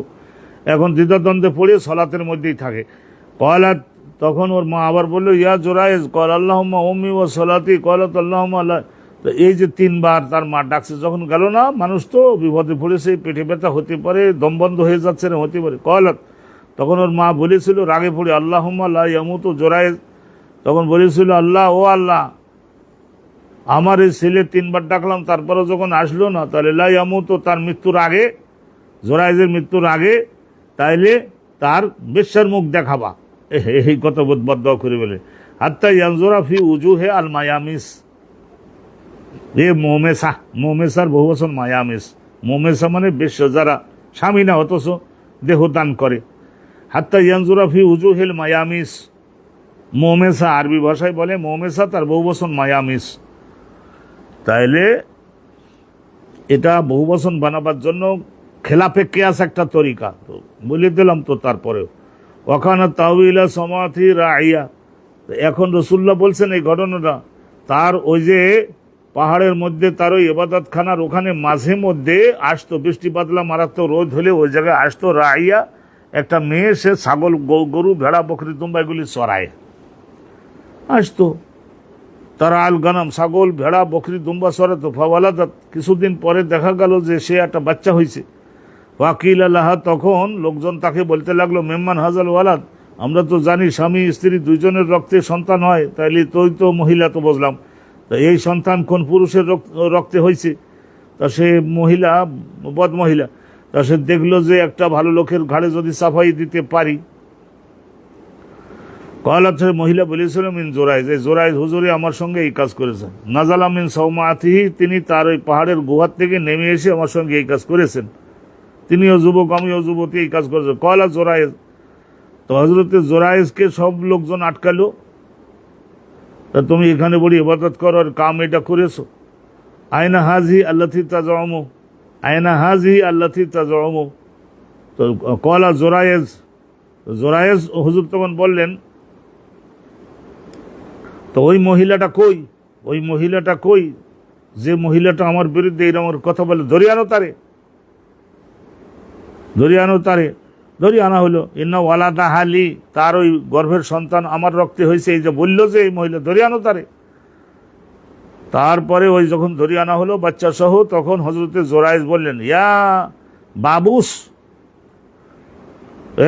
এখন দ্বিধাদ্বন্দ্বে পড়ে সলাতের মধ্যেই থাকে। কয়লাত, তখন ওর মা আবার বললো ইয়া জোরাইজ কল আল্লাহুম্মা উম্মি ওয়া সলাতি, কয়লাত আল্লাহুম্মা আল্লাহ। তো এই যে 3 বার তার মা ডাকছে, যখন গেল না, মানুষ তো বিপদে পড়েছে, পেটে ব্যথা হতে পারে, দম বন্ধ হয়ে যাচ্ছে না, হতে পারে। কয়লাত, তখন ওর মা বলেছিল রাগে পড়ে আল্লাহুম্মা লা ইয়ামুতু জোরাইজ, তখন বলেছিল আল্লাহ, ও আল্লাহ, আমার এই ছেলে 3 বার ডাকলাম, তারপরে যখন আসলো না, তাহলে লা ইয়ামুতু, তার মৃত্যুর আগে, জোরাইজের মৃত্যুর আগে, তাইলে তার বেশ্যার মুখ দেখাবা। এই কথা বদ্ধ করে বলে হাত্তা ইয়ানজুরা ফি উজুহে আল মায়ামিস, এ মোমেসা, মোমেসার বহু বছর মায়ামিস, মোমেসা মানে বেশ্য, যারা স্বামী না অথচ দেহ দান করে। হাত্তা ইয়ানজুরা ফি উজুহিল মায়ামিস, মোমেসা আরবি ভাষায় বলে মোমেসা, তার বহু বছর মায়ামিস। তাইলে এটা বহু বছর বানাবার জন্য খেলাফে কেয়াস একটা তরিকা, তো বলে দিলাম। তো তারপরেও ওখানে তাওয়িলা সমাথি রাইয়া, এখন রসুল্লাহ বলছেন এই ঘটনাটা, তার ওই যে পাহাড়ের মধ্যে তার ওই ইবাদতখানার ওখানে মাঝে মধ্যে আসতো, বৃষ্টি বাদলা মারাত্মক রোদ হলে ওই জায়গায় আসতো রাইয়া, একটা মেয়ে, সে ছাগল, গরু, ভেড়া, বকরি, দুম্বা এগুলি চড়ায় আসতো। তারা আল গানাম, ছাগল, ভেড়া, বকরি, দুম্বা চড়াতো। ফাওয়ালাদাত, কিছুদিন পরে দেখা গেল যে সে একটা বাচ্চা হয়েছে। ওয়াকিল আল্লাহ, তখন লোকজন তাকে বলতে লাগলো মেম্মান হাজাল ওয়ালাদ, আমরা তো জানি স্বামী স্ত্রী 2 জনের রক্তে সন্তান হয়, তাইলে তুই তো মহিলা, তো বুঝলাম, তা এই সন্তান কোন পুরুষের রক্তে হয়েছে? তা সে মহিলা, বদ মহিলা, তা সে দেখলো যে একটা ভালো লোকের ঘাড়ে যদি সাফাই দিতে পারি। কলাত, মহিলা বলেছিল মিন জোরাইজ, এই জোরাইজ হুজুরে আমার সঙ্গে এই কাজ করেছেন। নাজালা মিন সৌমাতিহি, তিনি তার ওই পাহাড়ের গুহার থেকে নেমে এসে আমার সঙ্গে এই কাজ করেছেন। তিনিও যুবক, আমিও যুবতী, এই কাজ করেছে। কয়লা জোরাইজ, তো হজরতে জোরাইজকে সব লোকজন আটকালো, তা তুমি এখানে বড়ি ইবাদত করো আর কাম এটা করেছো। আয়না হাজি আল্লাথি তাজামু, আয়না হাজি আল্লাথি তাজামু, তো কয়লা জোরাইজ, জোরাইজ হুজুর তখন বললেন, তো ওই মহিলাটা কই, ওই মহিলাটা কই, যে মহিলাটা আমার বিরুদ্ধে এরকম কথা বলে, ধরে আনো তারে, ধরে আনো তারে। ধরে আনা হলো। ইন্না ওয়ালাদা হালি, তার ওই গর্ভের সন্তান আমার রক্তে হয়েছে, এই যে বললো যে এই মহিলা, ধরে আনো তারে। তারপরে ওই যখন ধরে আনা হলো বাচ্চা সহ, তখন হজরতে জোরাইজ বললেন ইয়া বাবুস,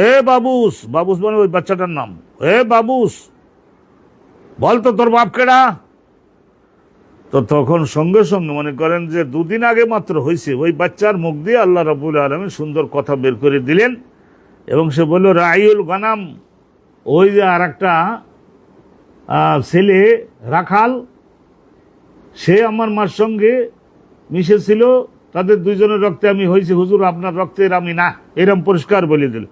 এ বাবুস, বাবুস মানে ওই বাচ্চাটার নাম, এ বাবুস, বলতো তোর বাপ কেডা? তো তখন সঙ্গে সঙ্গে মনে করেন যে 2 দিন আগে মাত্র হয়েছে, ওই বাচ্চার মুখ দিয়ে আল্লাহ রাব্বুল আলামিন সুন্দর কথা বের করে দিলেন, এবং সে বলল রাইউল গানাম, ওই যে আর একটা ছেলে রাখাল, সে আমার মার সঙ্গে মিশেছিল, তাদের 2 জনের রক্তে আমি হয়েছি, হুজুর আপনার রক্তের আমি না, এরম পরিষ্কার বলে দিল।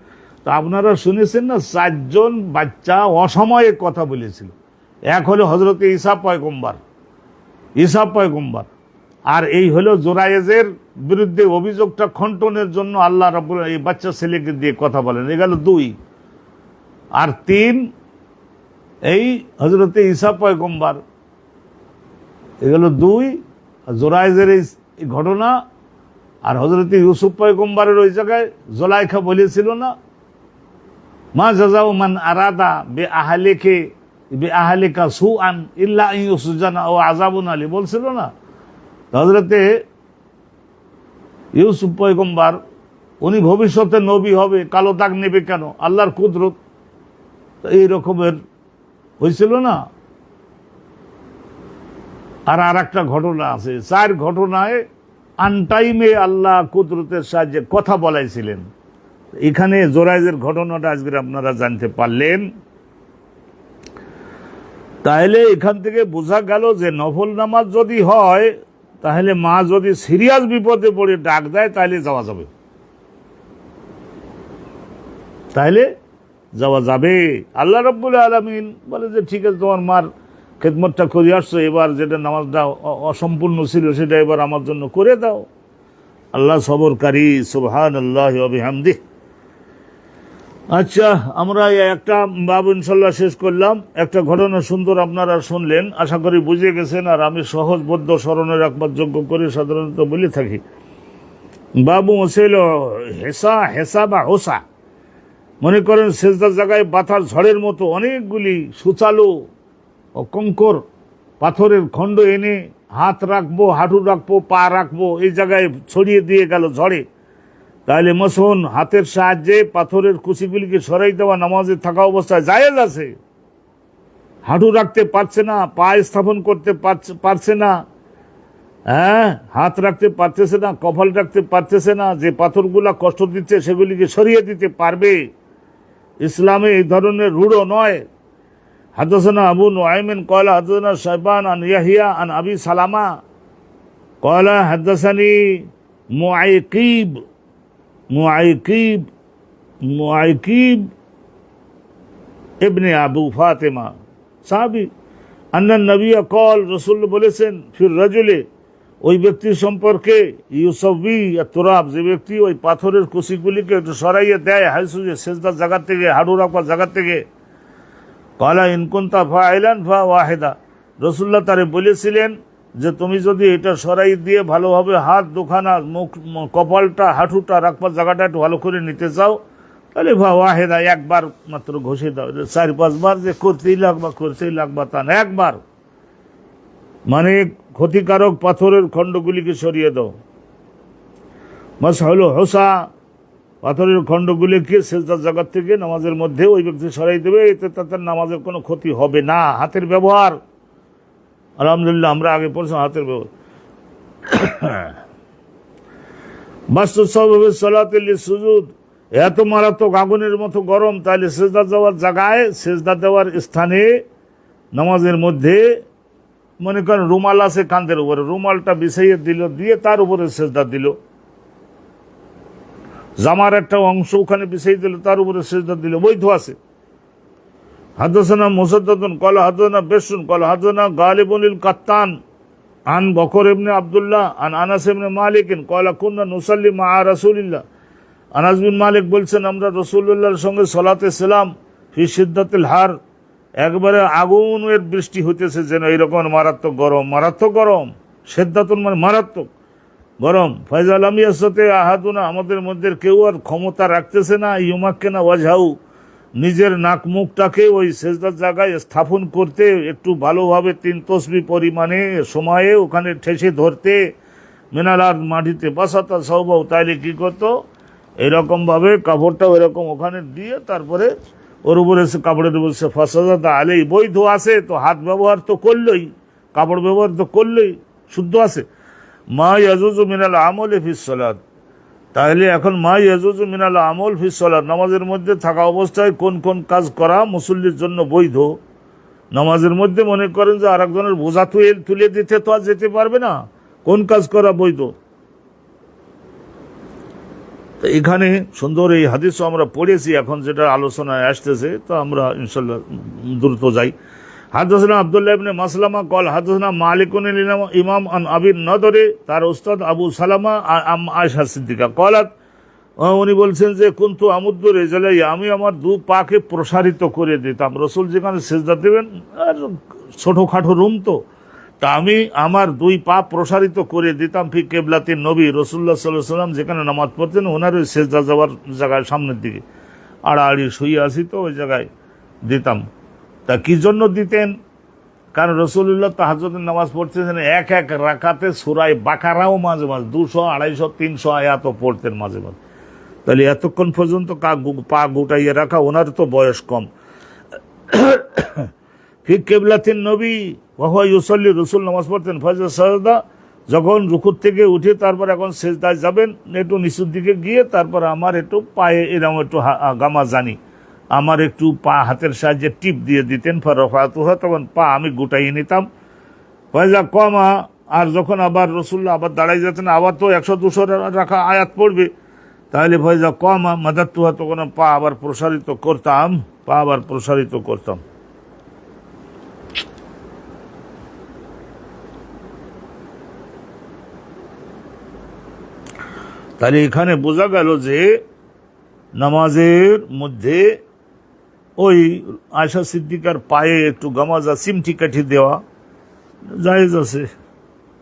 তো আপনারা শুনেছেন না, 4 জন বাচ্চা অসময়ে কথা বলেছিল। এক হলো হজরতে ঈসা পয়গম্বর, ঈসা পয়গম্বর, আর এই হলো জোরায়েজের বিরুদ্ধে অভিযোগটা খণ্ডনের জন্য আল্লাহ রাব্বুল এই বাচ্চা ছেলেকে দিয়ে কথা বলেন। এ গেল 2। আর 3 এই হযরতে ঈসা পয়গম্বর। এ গেল 2 জোরায়েজের এই ঘটনা। আর হযরতে ইউসুফ পয়গম্বরের ওই জায়গায় জুলাইখা বলেছিল না, মা জাযাউ মান আরাদা বিআহলিকা সুআন ইল্লা আন ইউসজানা আও আযাবুন আলী, বলছিল না। হযরতে ইউসুফ পয়গম্বর উনি ভবিষ্যতে নবী হবে, কালো দাগ নেবে কেন? আল্লাহর কুদরত। এই রকমের হয়েছিল না। আর একটা ঘটনা আছে, 4 ঘটনায় আনটাইমে আল্লাহ কুদরতের সাহায্যে কথা বলাইছিলেন। এখানে জোরায়েজের ঘটনাটা আজকে আপনারা জানতে পারলেন। তাহলে এখান থেকে বোঝা গেল যে নফল নামাজ যদি হয়, তাহলে মা যদি সিরিয়াস বিপদে পড়ে ডাক দেয় তাহলে যাওয়া যাবে, তাহলে যাওয়া যাবে। আল্লাহ রাব্বুল আলামিন বলে যে ঠিক আছে, তোমার মার খেদমতটা করে আসছো, এবার যেটা নামাজটা অসম্পূর্ণ ছিল সেটা এবার আমার জন্য করে দাও। আল্লাহ সবরকারী, সুবহানাল্লাহি ওয়া বিহামদিহি। আচ্ছা, আমরা একটা বাব ইনশাল্লাহ শেষ করলাম। একটা ঘটনা সুন্দর আপনারা শুনলেন, আশা করি বুঝে গেছেন। আর আমি সহজ বদ্ধ স্মরণে রাখবার যোগ্য করে সাধারণত বলে থাকি। বাবু ছিল হেসা বা হোসা। মনে করেন সেজদার জায়গায় বাতার ঝড়ের মতো অনেকগুলি সুচালো ও কঙ্কর পাথরের খণ্ড এনে হাত রাখবো, হাঁটু রাখবো, পা রাখবো, এই জায়গায় ছড়িয়ে দিয়ে গেল ঝড়ে। তাহলে মসন হাতের সাহায্যে পাথরের কুচিগুলিকে সরাই দেওয়া নামাজে থাকা অবস্থায় জায়েজ আছে। হাঁটু রাখতে পারছে না, পা স্থাপন করতে পারছে না, হাত রাখতে পারতেছে না, কপাল রাখতে পারতেছে না, যে পাথরগুলা কষ্ট দিচ্ছে সেগুলিকে সরিয়ে দিতে পারবে। ইসলামে এই ধরনের রূঢ় নয়। হাদাসানা আবু নুআইমিন ক্বালা হাদাসানা শাইবান আন ইয়াহিয়া আন আবি সালামা ক্বালা হাদাসানি মুআইকিব ইবনে আবু ফাতেমা সাহাবী আন্না নবী কল, রাসূল বলেছেন, ফির রাজুলে, ওই ব্যক্তির সম্পর্কে, ইউসাবি তুরাব, যে ব্যক্তি ওই পাথরের কুচিগুলিকে একটু সরাইয়ে দেয়, হাইসু যে সেজদার জায়গা থেকে, হাঁটু রাখবার জায়গা থেকে। ক্বালা ইন কুনতা ফাইলান ফা ওয়াহিদা, রাসূলুল্লাহ তারে বলেছিলেন যে তুমি যদি এটা সরাই দিয়ে ভালোভাবে হাত দুখানা, মুখ, কপালটা, হাঁটুটা রাখবার জায়গাটা একটু ভালো করে নিতে চাও, তাহলে ফা ওয়াহিদা, একবার মাত্র ঘষে দাও। 4-5 বার যে করতেই লাগবা তা না, একবার। মানে ক্ষতিকারক পাথরের খণ্ডগুলিকে সরিয়ে দাও। মাস হলো হোসা, পাথরের খণ্ডগুলিকে সেজদার জায়গা থেকে নামাজের মধ্যে ওই ব্যক্তি সরাই দেবে, এতে তাদের নামাজের কোনো ক্ষতি হবে না। হাতের ব্যবহার, আলহামদুলিল্লাহ আমরা আগে পড়ছিলাম হাতের ব্যবহার। বাস্তু সবাবে সালাতে লিসুজুদ, এত মারাত্মক আগুনের মতো গরম, তাহলে সেজদা যাওয়ার জায়গায়, সেজদা দেওয়ার স্থানে নামাজের মধ্যে মনে করেন রুমাল আছে কাঁধের উপরে, রুমালটা বিছাইয়ে দিল, দিয়ে তার উপরে সেজদা দিল। জামার একটা অংশ ওখানে বিছাই দিল, তার উপরে সেজদা দিল, বৈধ আছে। হাদাসানা মুসাদ্দাদুন ক্বালা হাদাসানা বিশরুন ক্বালা হাদাসানা গালিবুল কাত্তান আন বকর ইবনে আব্দুল্লাহ আন আনাস ইবনে মালিক ক্বালা কুননা নুসাল্লি মা রাসূলিল্লাহ। আনাস বিন মালিক বলছেন, আমরা রাসূলুল্লাহর সঙ্গে সালাতে ছিলাম, ফি শিদ্দাতিল হার, একবারে আগুনের বৃষ্টি হইতেছে, যেন এইরকম মারাত্মক গরম, শিদ্দাতুন মানে মারাত্মক গরম। ফাইজাল আমিয়ার সাথে আহাদুনা, আমাদের মধ্যে কেউ আর ক্ষমতা রাখতেছে না, ইউমাক্কেনা ওয়াজহাউ, নিজের নাক মুখটাকে ওই সেজদার জায়গায় স্থাপন করতে, একটু ভালোভাবে 3 তসবিহ পরিমাণে সময়ে ওখানে ঠেসে ধরতে, মিনালার মাটিতে বাসাতা সৌবাউ, তাইলে কি করতো, এরকমভাবে কাপড়টা এরকম ওখানে দিয়ে তারপরে ওর উপরে কাপড়ের উপর ফাসাদা আলেই, বৈধ আছে তো, হাত ব্যবহার তো করলই, কাপড় ব্যবহার তো করলই, শুদ্ধ আছে। মা ইয়াজুজু মিনাল আমল ফিস সালাত, তাহলে এখন মা ইয়াজুজু মিনাল আমল ফিস সালাত, নামাজের মধ্যে থাকা অবস্থায় কোন কোন কাজ করা মুসল্লির জন্য বৈধ। নামাজের মধ্যে মনে করেন যে আরেকজনের বোঝা তুলে দিতে তো আর যেতে পারবে না, কোন কাজ করা বৈধ। তো এখানে সুন্দর এই হাদিসও আমরা পড়েছি, এখন যেটা আলোচনায় আসতেছে, তো আমরা ইনশাল্লাহ দ্রুত যাই। হাদাসনা আব্দুল্লাহ ইবনে মাসলামা কল হাদাসনা মালিকুন ইমাম আন আবি নদরে, তার উস্তাদ আবু সালামা আয়েশা সিদ্দিকা কলাত, উনি বলছেন যে কুনতু আমুদ্দু রিজলাই, আমি আমার দু পাকে প্রসারিত করে দিতাম। রসুল যেখানে সেজদা দেবেন, আর ছোটোখাটো রুম তো, তা আমি আমার দুই পা প্রসারিত করে দিতাম ফি কেবলাতিন নবী, রসুল্লাহ সাল্লাল্লাহু আলাইহি ওয়াসাল্লাম যেখানে নামাজ পড়তেন ওনার ওই সেজদা যাওয়ার জায়গায় সামনের দিকে আড়াআড়ি শুয়ে আসি, তো ওই জায়গায় দিতাম। তা কি জন্য দিতেন? কারণ রসুল্লাহ তাহাজ্জুদের নামাজ পড়তেছেন, এক এক রাকাতে সূরা বাকারাও মাঝে মাঝে 200, 250, 300 আয়াত পড়তেন মাঝে মাঝে। তাহলে এতক্ষণ পর্যন্ত পা গুটাইয়ে রাখা, ওনার তো বয়স কম। ফি কেবলাতিন নবী ওয়া হুয়া ইউসাল্লি, রসুল নামাজ পড়তেন। ফাজা সাজদা, যখন রুকুর থেকে উঠে তারপর এখন সেজদায় যাবেন, একটু নিচুর দিকে গিয়ে তারপর আমার একটু পায়ে এরকম একটু গামা জানি, আমার একটু পা হাতের সাহায্যে টিপ দিয়ে দিতেন। ফারাফাতুহা, তখন পা আমি গুটাইয়ে নিতাম। ফাজা কমা, আর যখন আবার রসুল্লাহ আবার দাঁড়াই যেতেন, আবার তো 100-200 রাখা আয়াত পড়বে, তাহলে ফাজা কমা মাদাতুহা, তখন পা আবার প্রসারিত করতাম, পা আবার প্রসারিত করতাম। তাহলে এখানে বোঝা গেল যে নামাজের মধ্যে ওই আয়েশা সিদ্দিকার পায়ে একটু গামাজা সিমটি কাঠি দেওয়া জায়েজ আছে,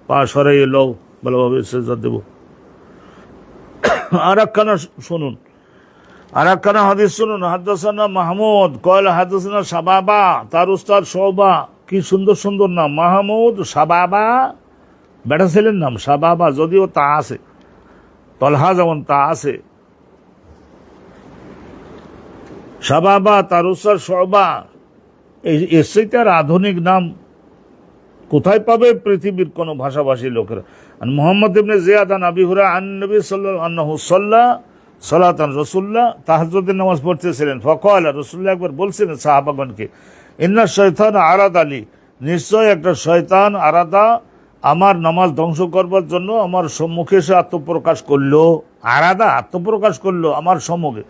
পা সরাইয়ে লও ভালোভাবে সেজদা দেব। আর একখানা শুনুন, আর একখানা হাদিস শুনুন। হাদাসানা মাহমুদ কয়লা হাদাসানা শাবাবা, তার উস্তাদ শোবা, কি সুন্দর সুন্দর নাম, মাহমুদ শাবাবা, বেটা ছেলের নাম শাবাবা, যদিও তা আছে, তলহা যেমন তা আছে, শাবাবা, তার উস্তাদ শোবা, এর সাথে আর আধুনিক নাম কোথায় পাবে পৃথিবীর কোন ভাষাভাষী লোকেরা। মুহাম্মদ ইবনে জিয়াদ আন আবি হুরায়রা আন নবী সাল্লাল্লাহু আনহু সাল্লা সালাতান, রাসূলুল্লাহ তাহাজ্জুদের নামাজ পড়তেছিলেন। ফাকালা, রাসূলুল্লাহ একবার বলছিলেন সাহাবাগণকে, ইন্না শাইতান আরাদ আলী, নিশ্চয় একটা শয়তান আরাদা, আমার নামাজ ধ্বংস করবার জন্য আমার সম্মুখে সে আত্মপ্রকাশ করলো। আরাদা, আত্মপ্রকাশ করলো আমার সম্মুখে।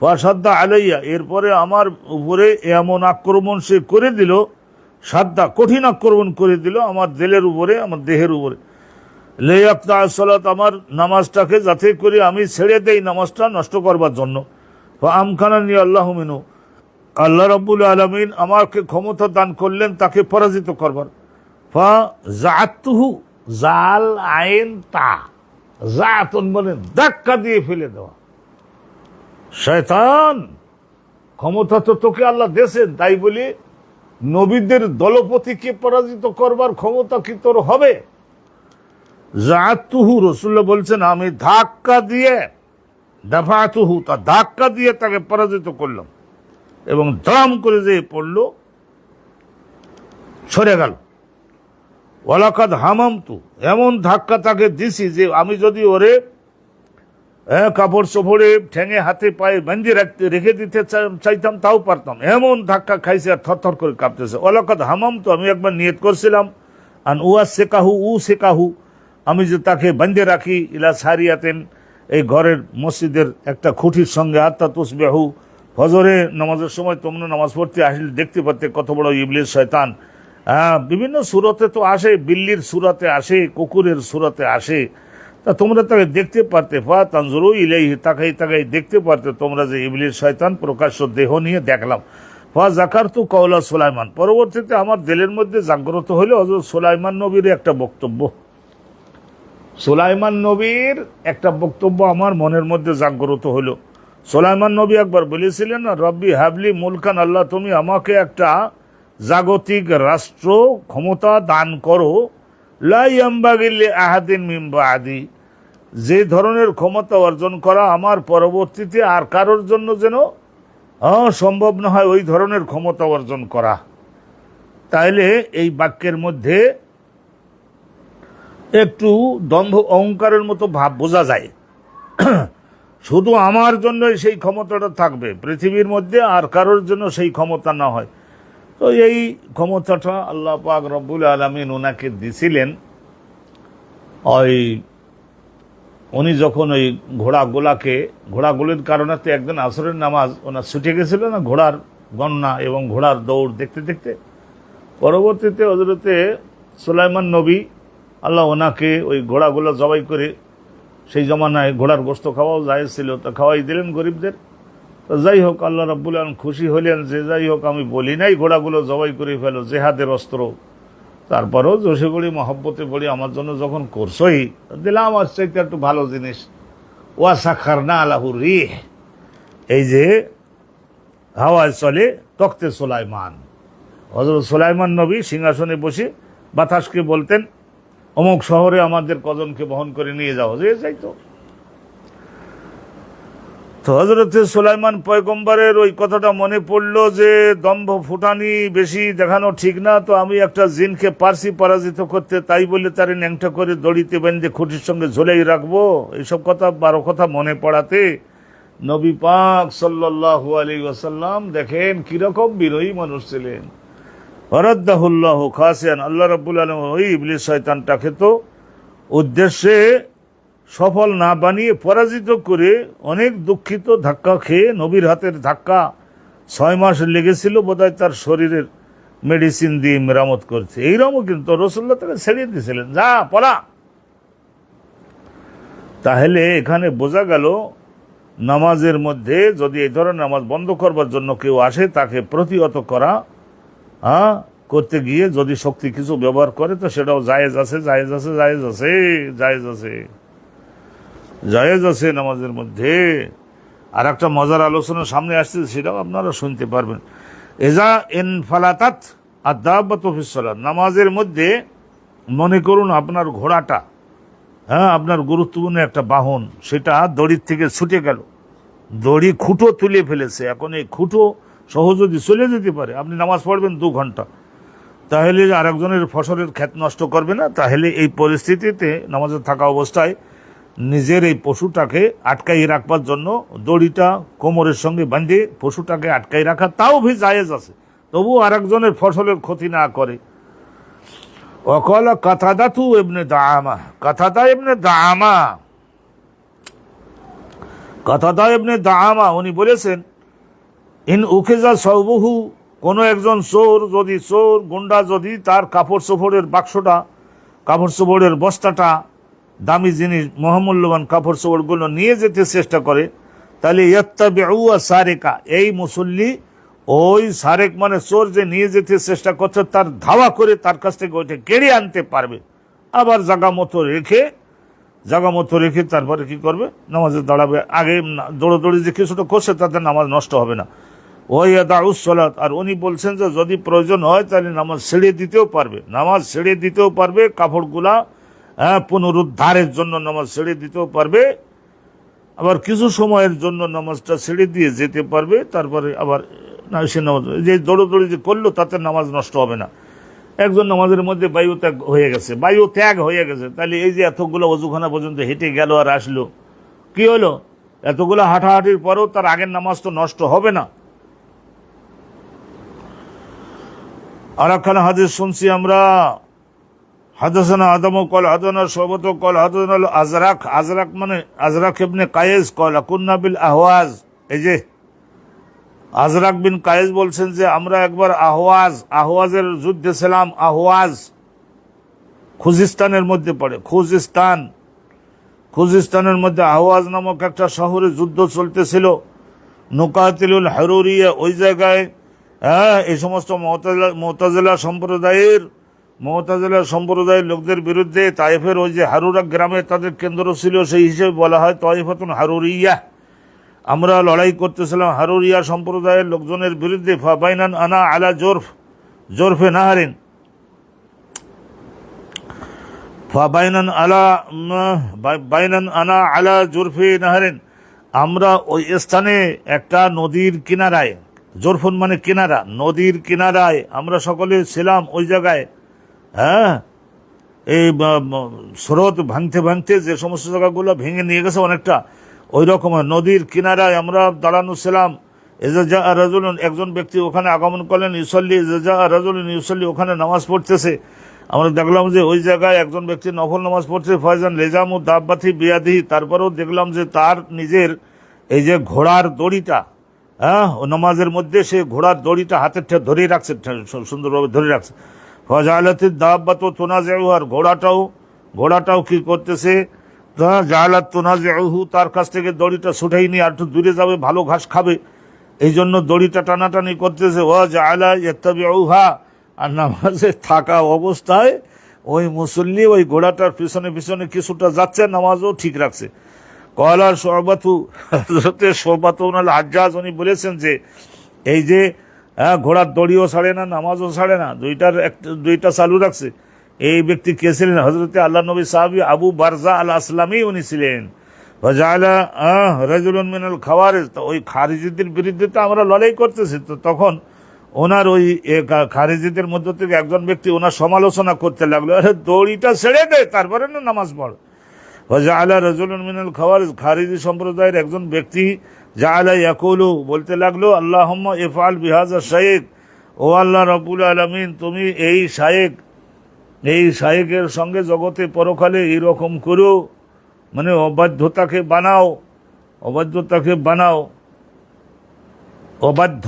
ফাসাদ্দা আলাইয়া, এরপরে আমার উপরে এমন আক্রমণ সে করে দিল, সাদ্দা কঠিন আক্রমণ করে দিল আমার দিলের উপরে, আমার দেহের উপরে। লেয়াক্তা সালাত, আমার নামাজটাকে যাতে করে আমি ছেড়ে দেই নামাজটা নষ্ট করবার জন্য। আমখানানি আল্লাহ মিনু, আল্লাহ রাব্বুল আলামিন আমাকে ক্ষমতা দান করলেন তাকে পরাজিত করবার। ফা জাতুহু, জাল আইন তা, জাতুন বলেন ধাক্কা দিয়ে ফেলে দেওয়া। শয়তান, ক্ষমতা তো তোকে আল্লাহ দিয়েছেন, তাই বলি নবীদের দলপতিকে পরাজিত করবার ক্ষমতা কি তোর হবে? জাতুহু, রাসূলুল্লাহ বলছেন আমি ধাক্কা দিয়ে, দাফাতুহু, তা ধাক্কা দিয়ে তাকে পরাজিত করলাম, এবং দাম করে যে পড়লো, সরে গেল। ওয়ালাকাদ হামামতু, এমন ধাক্কা তাকে দিছি যে আমি যদি ওরে কাপড় চোপড়ে ঠেঙে হাতে পায়ে বান্ধে রেখে দিতে চাইতাম তাও পারতাম, এমন ধাক্কা খাইছে আর থরথর করে কাঁপতেছে। ওয়ালাকাদ হামামতু, আমি একবার নিয়ত করছিলাম, আন উয়া সেকাহু, উ সেকাহু, আমি যে তাকে বান্ধে রাখি, ইলা সারিয়াতেন, এই ঘরের মসজিদের একটা খুঁটির সঙ্গে, আত্মা তুসবিহু, ফজরে নামাজের সময় তোমরা নামাজ পড়তে আসলে দেখতে পারতে কত বড় ইবলিস শয়তান। বিভিন্ন সুরতে তো আসে, বিল্লির সুরতে আসে, কুকুরের সুরতে আসে, তা তোমরা তাকে দেখতে পারতে। ফা তানজুরু ইলাইহি, তাকাই তাকাই দেখতে পারতে তোমরা যে ইবলিস শয়তান প্রকাশ্য দেহ নিয়ে দেখলাম। ফা জাকারতু কওলা সুলাইমান, পরবর্তীতে আমার দিলের মধ্যে জাগ্রত হলো হযরত সুলাইমান নবীর একটা বক্তব্য, সুলাইমান নবীর একটা বক্তব্য আমার মনের মধ্যে জাগ্রত হলো। সুলাইমান নবী একবার বলেছিলেন, রব্বি হাবলি মুলকান, আল্লাহ তুমি আমাকে একটা জাগতিক রাষ্ট্র ক্ষমতা দান করো, লা ইয়ামবাগি লি আহাদিন মিন বাদি, যে ধরনের ক্ষমতা অর্জন করা আমার পরবর্তীতে আর কারোর জন্য যেন সম্ভব না হয়, ওই ধরনের ক্ষমতা অর্জন করা। তাইলে এই বাক্যের মধ্যে একটু দম্ভ অহংকারের মতো ভাব বোঝা যায়। শুধু আমার জন্যই সেই ক্ষমতাটা থাকবে পৃথিবীর মধ্যে, আর কারোর জন্য সেই ক্ষমতা না হয়। তো এই ক্ষমতাটা আল্লাহ পাক রব্বুল আলামিন ওনাকে দিছিলেন। উনি যখন ওই ঘোড়াগুলির কারণে তো একদিন আসরের নামাজ ওনার ছুটে গেছিল না, ঘোড়ার গণনা এবং ঘোড়ার দৌড় দেখতে দেখতে, পরবর্তীতে হজরতে সুলাইমান নবী আল্লাহ ওনাকে ওই ঘোড়াগুলো জবাই করে, সেই জমানায় ঘোড়ার গোস্ত খাওয়াও জায়েজ ছিল, তা খাওয়াই দিলেন গরিবদের। তো যাই হোক, আল্লাহ রাব্বুল আলামিন খুশি হলেন যে যাই হোক আমি বলি নাই ঘোড়াগুলো জবাই করে ফেলো, জেহাদের অস্ত্র, তারপরেও জোশে বলি মহব্বতে বলি আমার জন্য যখন করছই দিলাম আর চাইতে একটু ভালো জিনিস। ওয়া সাখারনা আলাহু রিহ, এই যে হাওয়ায় চলে তখতে সুলাইমান। হযরত সুলাইমান নবী সিংহাসনে বসে বাতাসকে বলতেন অমুক শহরে আমাদের কজনকে বহন করে নিয়ে যাও, যে যাইতো। তো হযরত সুলাইমান পয়গম্বরের ওই কথাটা মনে পড়লো যে দম্ভ ফুটানি বেশি দেখানো ঠিক না, তো আমি একটা জিনকে পারসি পরাজিত করতে, তাই বলে তার ন্যাংটা করে দড়িতে বেঁধে খুঁটির সঙ্গে ঝোলাই রাখবো। এইসব কথা 12 কথা মনে পড়াতে নবী পাক সাল্লাল্লাহু আলাইহি ওয়াসাল্লাম দেখেন কিরকম বিরোহী মানুষ ছিলেন। ওয়ারাদ্দাহুল্লাহু খাসিয়ান, আল্লাহ রাব্বুল আলামিন ওই ইবলিস শয়তানটাকে তো উদ্দেশ্যে সফল না বানিয়ে পরাজিত করে অনেক দুঃখিত, ধাক্কা খেয়ে, নবীর হাতের ধাক্কা 6 মাস লেগেছিল বোধহয় তার শরীরের মেডিসিন দিয়ে মেরামত করছে। এইরকমও কিন্তু রাসূলুল্লাহ তাকে ছেড়িয়ে দিয়েছিলেন, যা পলা। তাহলে এখানে বোঝা গেল নামাজের মধ্যে যদি এই ধরনের নামাজ বন্ধ করবার জন্য কেউ আসে তাকে প্রতিহত করা, করতে গিয়ে যদি শক্তি কিছু ব্যবহার করে তো সেটাও জায়েজ আছে, জায়েজ আছে, জায়েজ আছে, জায়েজ আছে, জায়েজ আছে নামাজের মধ্যে। আর একটা মজার আলোচনা সামনে আসছে, সেটাও আপনারা শুনতে পারবেন। এজা ইনফালাতাত আদ-দাব্বাতু ফিস সালাত, নামাজের মধ্যে মনে করুন আপনার ঘোড়াটা, আপনার গুরুত্বপূর্ণ একটা বাহন, সেটা দড়ির থেকে ছুটে গেল, দড়ি খুঁটো তুলে ফেলেছে, এখন এই খুঁটো সহজে চলে যেতে পারে, আপনি নামাজ পড়বেন 2 ঘন্টা, তাহলে আরেকজনের ফসলের ক্ষেত নষ্ট করবে না? তাহলে এই পরিস্থিতিতে নামাজে থাকা অবস্থায় নিজের এই পশুটাকে আটকাই রাখবার জন্য দড়িটা কোমরের সঙ্গে বাঁধে পশুটাকে আটকাই রাখা, তাও ভি জায়েজ আছে, তবু আরেকজনের ফসলের ক্ষতি না করে। ওয়াকালা কাতাদাতু ইবনে দাআমা, কাতাদা ইবনে দাআমা, কাতাদা ইবনে দাআমা উনি বলেছেন, ইন উখিজা সাওবুহু, কোনো একজন চোর যদি, চোর গুন্ডা যদি তার কাপড় চোপড়ের বাক্সটা, কাপড় চোপড়ের বস্তাটা, দামি জিনিস মহামূল্যবান কাপড় চোপড়গুলো নিয়ে যেতে চেষ্টা করে, তাহলে ইয়াত্তাবিউ সারিকা, এই মুসল্লি ওই সারেক মানে চোর যে নিয়ে যেতে চেষ্টা করছে তার ধাওয়া করে তার কাছ থেকে ওইটা কেড়ে আনতে পারবে। আবার জায়গা মতো রেখে তারপরে কি করবে, নামাজে দাঁড়াবে। আগে দৌড়দৌড়ি যে কিছুটা করছে তাতে নামাজ নষ্ট হবে না। ওয়াইয়াদাউস সালাত, আর উনি বলছেন যে যদি প্রয়োজন হয় তাহলে নামাজ ছেড়ে দিতেও পারবে, কাপড়গুলা পুনরুদ্ধারের জন্য নামাজ ছেড়ে দিতেও পারবে, আবার কিছু সময়ের জন্য নামাজটা ছেড়ে দিয়ে যেতে পারবে, তারপরে আবার না সে নামাজ, যে দৌড়দৌড়ি যে করলো তাতে নামাজ নষ্ট হবে না। একজন নামাজের মধ্যে বায়ু ত্যাগ হয়ে গেছে, তাহলে এই যে এতগুলো অজুখানা পর্যন্ত হেঁটে গেল আর আসলো, কি হলো? এতগুলো হাঁটাহাঁটির পরেও তার আগের নামাজ তো নষ্ট হবে না। আর একখানা হাদিস শুনছি আমরা, হাদাসানা আদম কল হাদানা শোবত কল হাদানা আজরাক, আজরাক মানে আজরাক ইবনে কায়েস কল কুন্না বিল আহওয়াজ, এই যে আজরাক বিন কায়েস বলছেন যে আমরা একবার আহওয়াজের যুদ্ধে ছিলাম। আহওয়াজ খুজিস্তানের মধ্যে পড়ে, খুজিস্তানের মধ্যে আহওয়াজ নামক একটা শহরে যুদ্ধ চলতেছিল। নুকাতিলুল হারুরিয়া, ওই জায়গায় এই সমস্ত মুতাজিলা সম্প্রদায়ের লোকদের বিরুদ্ধে তায়েফের ওই যে হারুরা গ্রামে তাদের কেন্দ্র ছিল, সেই হিসেবে বলা হয় তায়েফাতুন হারুরিয়া। আমরা লড়াই করতেছিলাম হারুরিয়া সম্প্রদায়ের লোকজনের বিরুদ্ধে। ফাবাইনান আনা আলা জোরফে নাহারিন, আমরা ওই স্থানে একটা নদীর কিনারায়, জোরফুন মানে কিনারা, নদীর কিনারায় আমরা সকলে ছিলাম ওই জায়গায়। এই স্রোত ভাঙতে যে সমস্ত জায়গাগুলো ভেঙে নিয়ে গেছে অনেকটা, ওই রকম নদীর কিনারায় আমরা দাঁড়ানো ছিলাম। একজন ব্যক্তি ওখানে আগমন করলেন, ইউসল্লি, ওখানে নামাজ পড়তেছে। আমরা দেখলাম যে ওই জায়গায় একজন ব্যক্তি নফল নামাজ পড়ছে। ফয়জান লেজামু দাব্বাতি বিয়াদিহি, তারপরেও দেখলাম যে তার নিজের এই যে ঘোড়ার দড়িটা, হ্যাঁ, ও নামাজের মধ্যে সে ঘোড়ার দড়িটা হাতে ধরে রাখছে, সুন্দরভাবে ধরে রাখছে। ফাজালাতিদ দাব্বাতু তুনাজিউ, আর ঘোড়াটাও কি করতেছে, জাহালাত তুনাজিউহু, তার কাছ থেকে দড়িটা ছুটাই নিয়ে আর একটু দূরে যাবে, ভালো ঘাস খাবে, এই জন্য দড়িটা টানাটানি করতেছে। ওয়া জাআলা ইয়াত্তাবিউহা, আর নামাজে থাকা অবস্থায় ওই মুসল্লি ওই ঘোড়াটার পিছনে পিছনে কিছুটা যাচ্ছে, নামাজও ঠিক রাখছে। কয়লা শোবাতু, হযরতে শোবাতু ইবনুল হাজ্জাজ উনি বলেছেন যে এই যে ঘোড়ার দড়িও ছাড়ে না, নামাজও ছাড়ে না, দুইটা চালু রাখছে, এই ব্যক্তি কে ছিলেন? হযরতে আল্লাহ নবী সাহাবী আবু বারজা আল আসলামী উনি ছিলেন। ফাজালা রাজুলুন মিনাল খাওয়ারিজ, তো ওই খারিজিদের বিরুদ্ধে তো আমরা লড়াই করতেছি, তো তখন ওনার ওই খারিজিদের মধ্য থেকে একজন ব্যক্তি ওনার সমালোচনা করতে লাগলো, আরে দড়িটা ছেড়ে দে, তারপরে না নামাজ পড়। ফাজালা রাজুলুন মিনাল খাওয়ারিজ, খারিজি সম্প্রদায়ের একজন ব্যক্তি জাআলা ইয়াকুলু, বলতে লাগলো, আল্লাহুম্মা ইফআল বিহাযা শাইখ, ও আল্লাহ রাব্বুল আলামিন, তুমি এই শায়েকের সঙ্গে জগতে পরকালে এইরকম করো, মানে অবাধ্যতাকে বানাও, অবাধ্য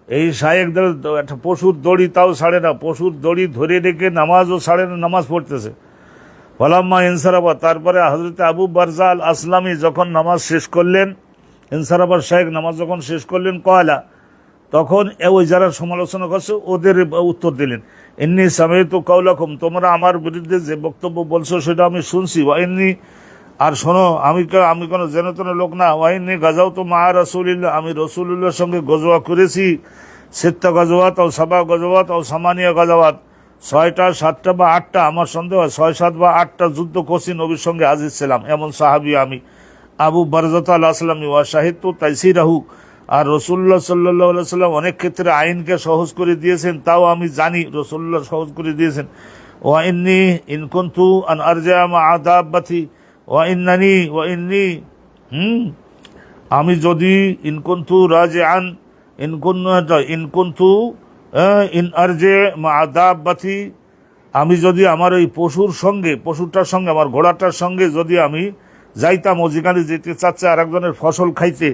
এই শায়েকদের। একটা পশুর দড়ি তাও ছাড়ে না, পশুর দড়ি ধরে রেখে নামাজও ছাড়ে না, নামাজ পড়তেছে। ফালাম্মা ইনসারাফা, তারপরে হযরতে আবু বারজা আল আসলামী যখন নামাজ শেষ করলেন, ইনসারাফার শায়েক নামাজ যখন শেষ করলেন, কয়লা, তখন ওই যারা সমালোচনা করছে ওদের উত্তর দিলেন, ইন্নী সামি'তু কাওলাকুম, তোমরা আমার বিরুদ্ধে যে বক্তব্য বলছো সেটা আমি শুনছি। ওয়াইন্নি, আর শোনো, আমি কোনো জেনতন লোক না। ওয়াইন্নি গাজাওতু মা রাসূলিল্লাহ, আমি রাসূলুল্লাহর সঙ্গে গজওয়া করেছি, সিত্তা গজওয়াত ও সাবা গজওয়াত ও সামানিয়া গজওয়াত, 6টা 7টা বা 8টা, আমার সন্দেহ হয় 6, 7 বা 8টা যুদ্ধ করছি, নবীর সঙ্গে হাজির ছিলাম, এমন সাহাবী আমি আবু বারজাত আল আসলামী। ওয়া শাহিদতু তাইসিরাহু, আর রাসূলুল্লাহ সাল্লাল্লাহু আলাইহি ওয়াসাল্লাম অনেক ক্ষেত্রে আইনকে সহজ করে দিয়েছেন, তাও আমি জানি রাসূলুল্লাহ সহজ করে দিয়েছেন। ওয়া ইন্নী ইন কুনতু আন আরজা মা দাব্বাতি ওয়া ইন্নী আমি যদি ইন কুনতু রাজিআন ইন কুনতু ইন আরজা মা দাব্বাতি, আমি যদি আমার ওই পশুটার সঙ্গে আমার ঘোড়াটার সঙ্গে যদি আমি যাইতাম, ও যেখানে যেতে চাচ্ছে আর একজনের ফসল খাইতে,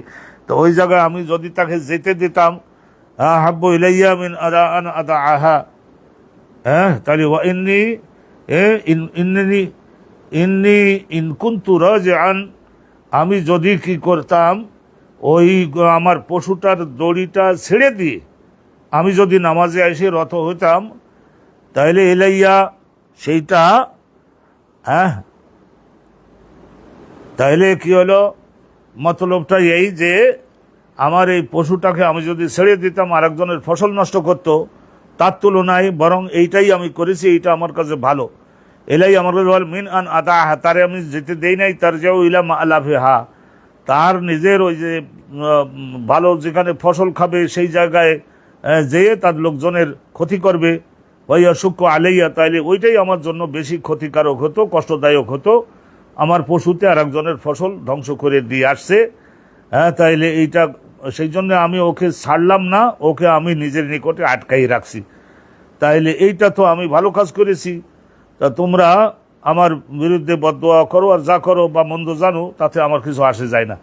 তো ওই জায়গায় আমি যদি তাকে যেতে দিতাম, হাব্বু ইলাইয়া মিন আন আদাআহা, তাহলে ওয়া ইন্নী ইন কুনতু রাজিআন, আমি যদি কি করতাম, ওই আমার পশুটার দড়িটা ছেড়ে দিয়ে আমি যদি নামাজে এসে রত হইতাম, তাহলে ইলাইয়া সেইটা, তাহলে কি হলো, মতলবটা এই যে আমার এই পশুটাকে আমি যদি ছেড়ে দিতাম আর একজনের ফসল নষ্ট করতো, তার তুলনায় বরং এইটাই আমি করেছি, এইটা আমার কাছে ভালো। এলাই আমার কাছে ভালো, মিন আন আদাহা, তারে আমি যেতে দেই নাই, তার যাও ইলা মা আলাফিহা, তার নিজের ওই যে ভালো যেখানে ফসল খাবে সেই জায়গায় যেয়ে তার লোকজনের ক্ষতি করবে, ওই অসুখ আলাইয়া, তাইলে ওইটাই আমার জন্য বেশি ক্ষতিকারক হতো, কষ্টদায়ক হতো, আমার পশুতে আর একজনের ফসল ধ্বংস করে দিয়ে আসছে। তাইলে এইটা, সেই জন্য আমি ওকে ছাড়লাম না, ওকে আমি নিজের নিকটে আটকাই রাখছি। তাইলে এইটা তো আমি ভালো কাজ করেছি, তা তোমরা আমার বিরুদ্ধে বদদোয়া করো আর যা করো বা মন্দ জানো, তাতে আমার কিছু আসে যায় না।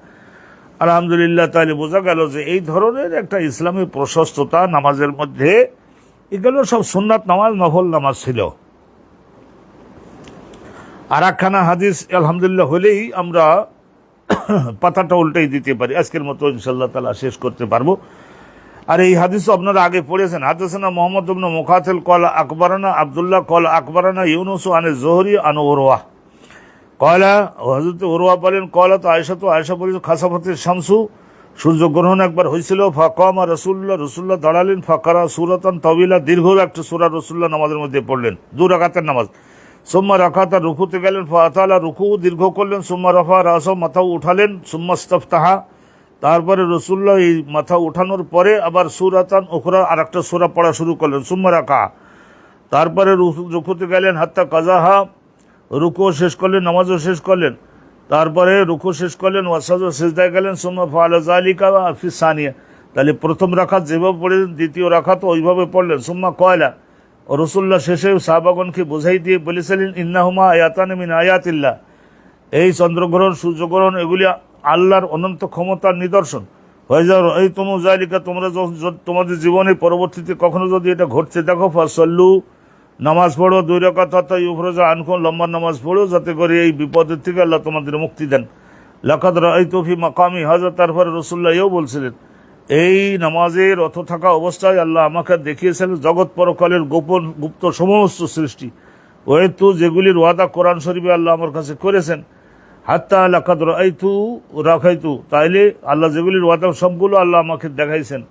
আলহামদুলিল্লাহ, তাইলে বোঝা গেল যে এই ধরনের একটা ইসলামী প্রশস্ততা নামাজের মধ্যে, এগুলো সব সুন্নাত নামাজ, নফল নামাজ ছিল। আর একখানা হাদিস আলহামদুলিল্লাহ হলেই আমরা পাতাটা উল্টাই দিতে পারি, আজকের মতো ইনশাআল্লাহ তাআলা শেষ করতে পারবো। আর এই হাদিস আপনারা আগে পড়েছেন। হাদাসানা মুহাম্মদ ইবনে মুকাতিল ক্বালা আকবারানা আব্দুল্লাহ ক্বালা আকবারানা ইউনুস আন যুহরি আন উরওয়া ক্বালা, হযরত উরওয়া বলেন, ক্বালাত আয়েশা বলেন, খাসাফাতিশ শামসু, সূর্যগ্রহণ একবার হয়েছিল, ফাকামা রাসূলুল্লাহ দাঁড়ালেন, ফাকারা সূরাতান তাওয়িলা, দীর্ঘ একটা সূরা রাসূলুল্লাহ নামাজের মধ্যে পড়লেন, 2 রাকাতের নামাজ। সুম্মা রাকাতা, রুকুতে গেলেন, ফাতালা, রুকু দীর্ঘ করলেন, সুম্মা রাফা রাসা, মাথাও উঠালেন, সুম্মা ইস্তাফতাহা, তারপরে রাসূলুল্লাহ এই মাথা উঠানোর পরে আবার সূরাতান উখরা, আর একটা সূরা পড়া শুরু করলেন, সুম্মা রাকা, তারপরে রুকুতে গেলেন, হাত্তা কাজাহা, রুকু শেষ করলেন, নামাজও শেষ করলেন, তারপরে রুকু শেষ করলেন, ওয়াসাজদা, সিজদায় গেলেন, সুম্মা ফাআলা যালিকা ফি সানিয়া, তাহলে প্রথম রাকাত যেভাবে পড়লেন দ্বিতীয় রাকাত ওইভাবে পড়লেন। সুম্মা কয়লা, রাসূলুল্লাহ শেষে সাহাবাগণকে বোঝাই দিয়ে বলেছিলেন, ইন্নাহুমা আয়াতান মিন আয়াতিল্লাহ, এই চন্দ্রগ্রহণ সূর্যগ্রহণ এগুলি আল্লাহর অনন্ত ক্ষমতার নিদর্শন। হয়ে যাও এই তোমার জালিকা, তোমরা তোমাদের জীবনে পরবর্তীতে কখনো যদি এটা ঘটতে দেখো, ফাসল্লু, নামাজ পড়ো 2 রাকাত হাত্তা ইউফরাজা আনকুম, লম্বা নামাজ পড়ো যাতে করে এই বিপদের থেকে আল্লাহ তোমাদের মুক্তি দেন। লাকাদ রাআইতু ফি মাকামি হাযা, তারপরে রাসূলুল্লাহ এও বলছিলেন এই নামাজের অর্থ থাকা অবস্থায় আল্লাহ আমাকে দেখিয়েছেন জগৎ পরকালের গোপন গুপ্ত সমস্ত সৃষ্টি, ওয়াইতু যেগুলির ওয়াদা কোরআন শরীফে আল্লাহ আমার কাছে করেছেন। হাত্তা লাকাদ রাআইতু রাখাইতু, তাইলে আল্লাহ যেগুলির ওয়াদা সবগুলো আল্লাহ আমাকে দেখাইছেন।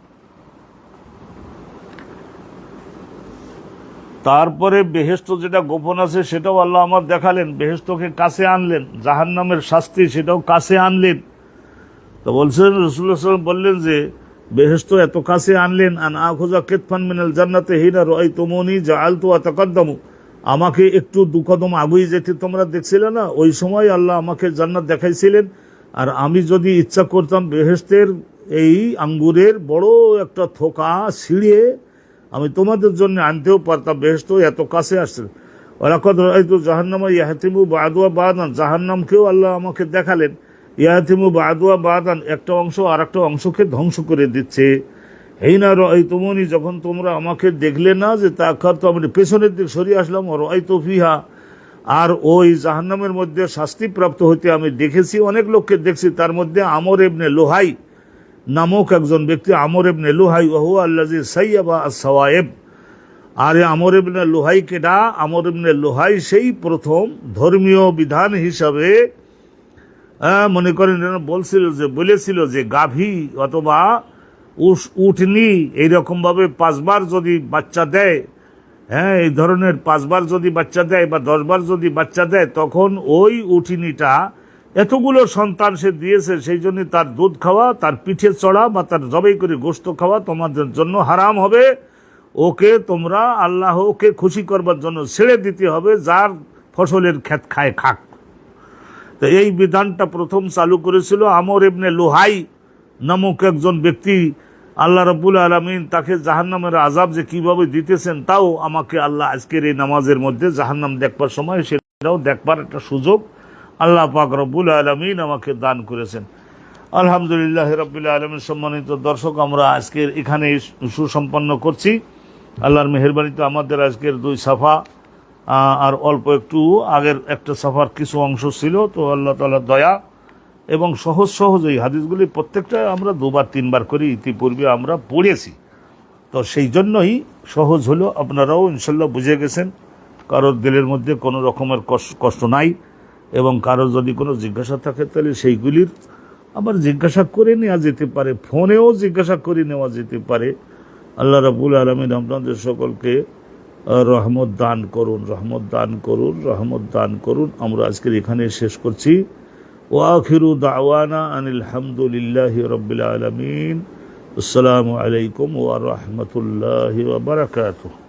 তারপরে বেহেশত যেটা গোপন আছে সেটাও আল্লাহ আমার দেখালেন, বেহেশতকে কাছে আনলেন, জাহান্নামের শাস্তি সেটাও কাছে আনলেন। তো বলছেন রাসূলুল্লাহ সাল্লাল্লাহু আলাইহি ওয়াসাল্লাম বললেন যে বেহেশত এত কাছে আনলেন, আন আখুযা কিতফান মিনাল জান্নাতি হিনা রাআইতুমুনি জাআলতু আতাকাদ্দামু, আমাকে একটু 2 কদম আগুই যেতে তোমরা দেখছিলে না, ওই সময় আল্লাহ আমাকে জান্নাত দেখাইছিলেন। আর আমি যদি ইচ্ছা করতাম বেহেশতের এই আঙ্গুরের বড় একটা থোকা ছিঁড়ে আমি তোমাদের জন্য আনতেও পারতাম, বেহেশত এত কাছে আসছে। ওয়ালাকাদ রাআইতু জাহান্নামা ইয়াহতিমু বা'দুহা বা'দান, জাহান্নামকেও আল্লাহ আমাকে দেখালেন ইয়াহতিমু বা'দুহা বা'দান, একটা অংশ আর একটা অংশকে ধ্বংস করে দিচ্ছে। হিনা রাআইতুমুনি, যখন তোমরা আমাকে দেখলে না, যে তাআখারতু, আমি পেছনের দিক সরিয়ে আসলাম, রাআইতু ফিহা, আর ওই জাহান্নামের মধ্যে শাস্তিপ্রাপ্ত হইতে আমি দেখেছি, অনেক লোককে দেখছি, তার মধ্যে আমর ইবনে লুহাই নামক একজন ব্যক্তি, আমর ইবনে লুহাই, ওয়া হুয়া আল্লাযী সাইয়াবা আস-সাওয়াইব। আর আমর ইবনে লুহাই কেডা? আমর ইবনে লুহাই সেই প্রথম ধর্মীয় বিধান হিসাবে মনে করেন বলেছিল যে গাভী অথবা উটনি এইরকম ভাবে 5 বার যদি বাচ্চা দেয়, হ্যাঁ এই ধরনের 5 বার যদি বাচ্চা দেয় বা 10 বার যদি বাচ্চা দেয়, তখন ওই উটনিটা এতগুলো সন্তান সে দিয়েছে, সেই জন্য তার দুধ খাওয়া, তার পিঠে চড়া বা তার জবাই করে গোশত খাওয়া তোমাদের জন্য হারাম হবে। ওকে তোমরা আল্লাহকে খুশি করবার জন্য ছেড়ে দিতে হবে, যার ফসলের ক্ষেত খায় খাক। তো এই বিধানটা প্রথম চালু করেছিল আমর ইবনে লুহাই নামক একজন ব্যক্তি। আল্লাহ রাব্বুল আলামিন তাকে জাহান্নামের আযাব যে কিভাবে দিতেছেন, তাও আমাকে আল্লাহ আজকের এই নামাজের মধ্যে জাহান্নাম দেখবার সময় সেটাও দেখবার একটা সুযোগ আল্লাহ পাক রব্বুল আলামিন আমাকে দান করেছেন। আলহামদুলিল্লাহ রাব্বিল আলামিন। সম্মানিত দর্শক, আমরা আজকের এখানে সুসম্পন্ন করছি। আল্লাহর মেহেরবানিতে আমাদের আজকের 2 সাফা আর অল্প একটু আগের একটা সাফার কিছু অংশ ছিল, তো আল্লাহ তাআলার দয়া এবং সহজ এই হাদিসগুলি প্রত্যেকটা আমরা 2 বার 3 বার করে ইতিপূর্বে আমরা পড়েছি, তো সেই জন্যই সহজ হলো। আপনারাও ইনশাল্লাহ বুঝে গেছেন, কারোর দিলের মধ্যে কোনো রকমের কষ্ট নাই, এবং কারোর যদি কোনো জিজ্ঞাসা থাকে তাহলে সেইগুলির আবার জিজ্ঞাসা করে নেওয়া যেতে পারে, ফোনেও জিজ্ঞাসা করে নেওয়া যেতে পারে। আল্লাহ রাব্বুল আলামিন আপনাদের সকলকে রহমত দান করুন, রহমত দান করুন, রহমত দান করুন। আমরা আজকের এখানে শেষ করছি। ওয়া আখিরু দাওয়ানা আনিল হামদুলিল্লাহি রাব্বিল আলামিন। আসসালামু আলাইকুম ওয়া রাহমাতুল্লাহি ওয়া বারাকাতুহু।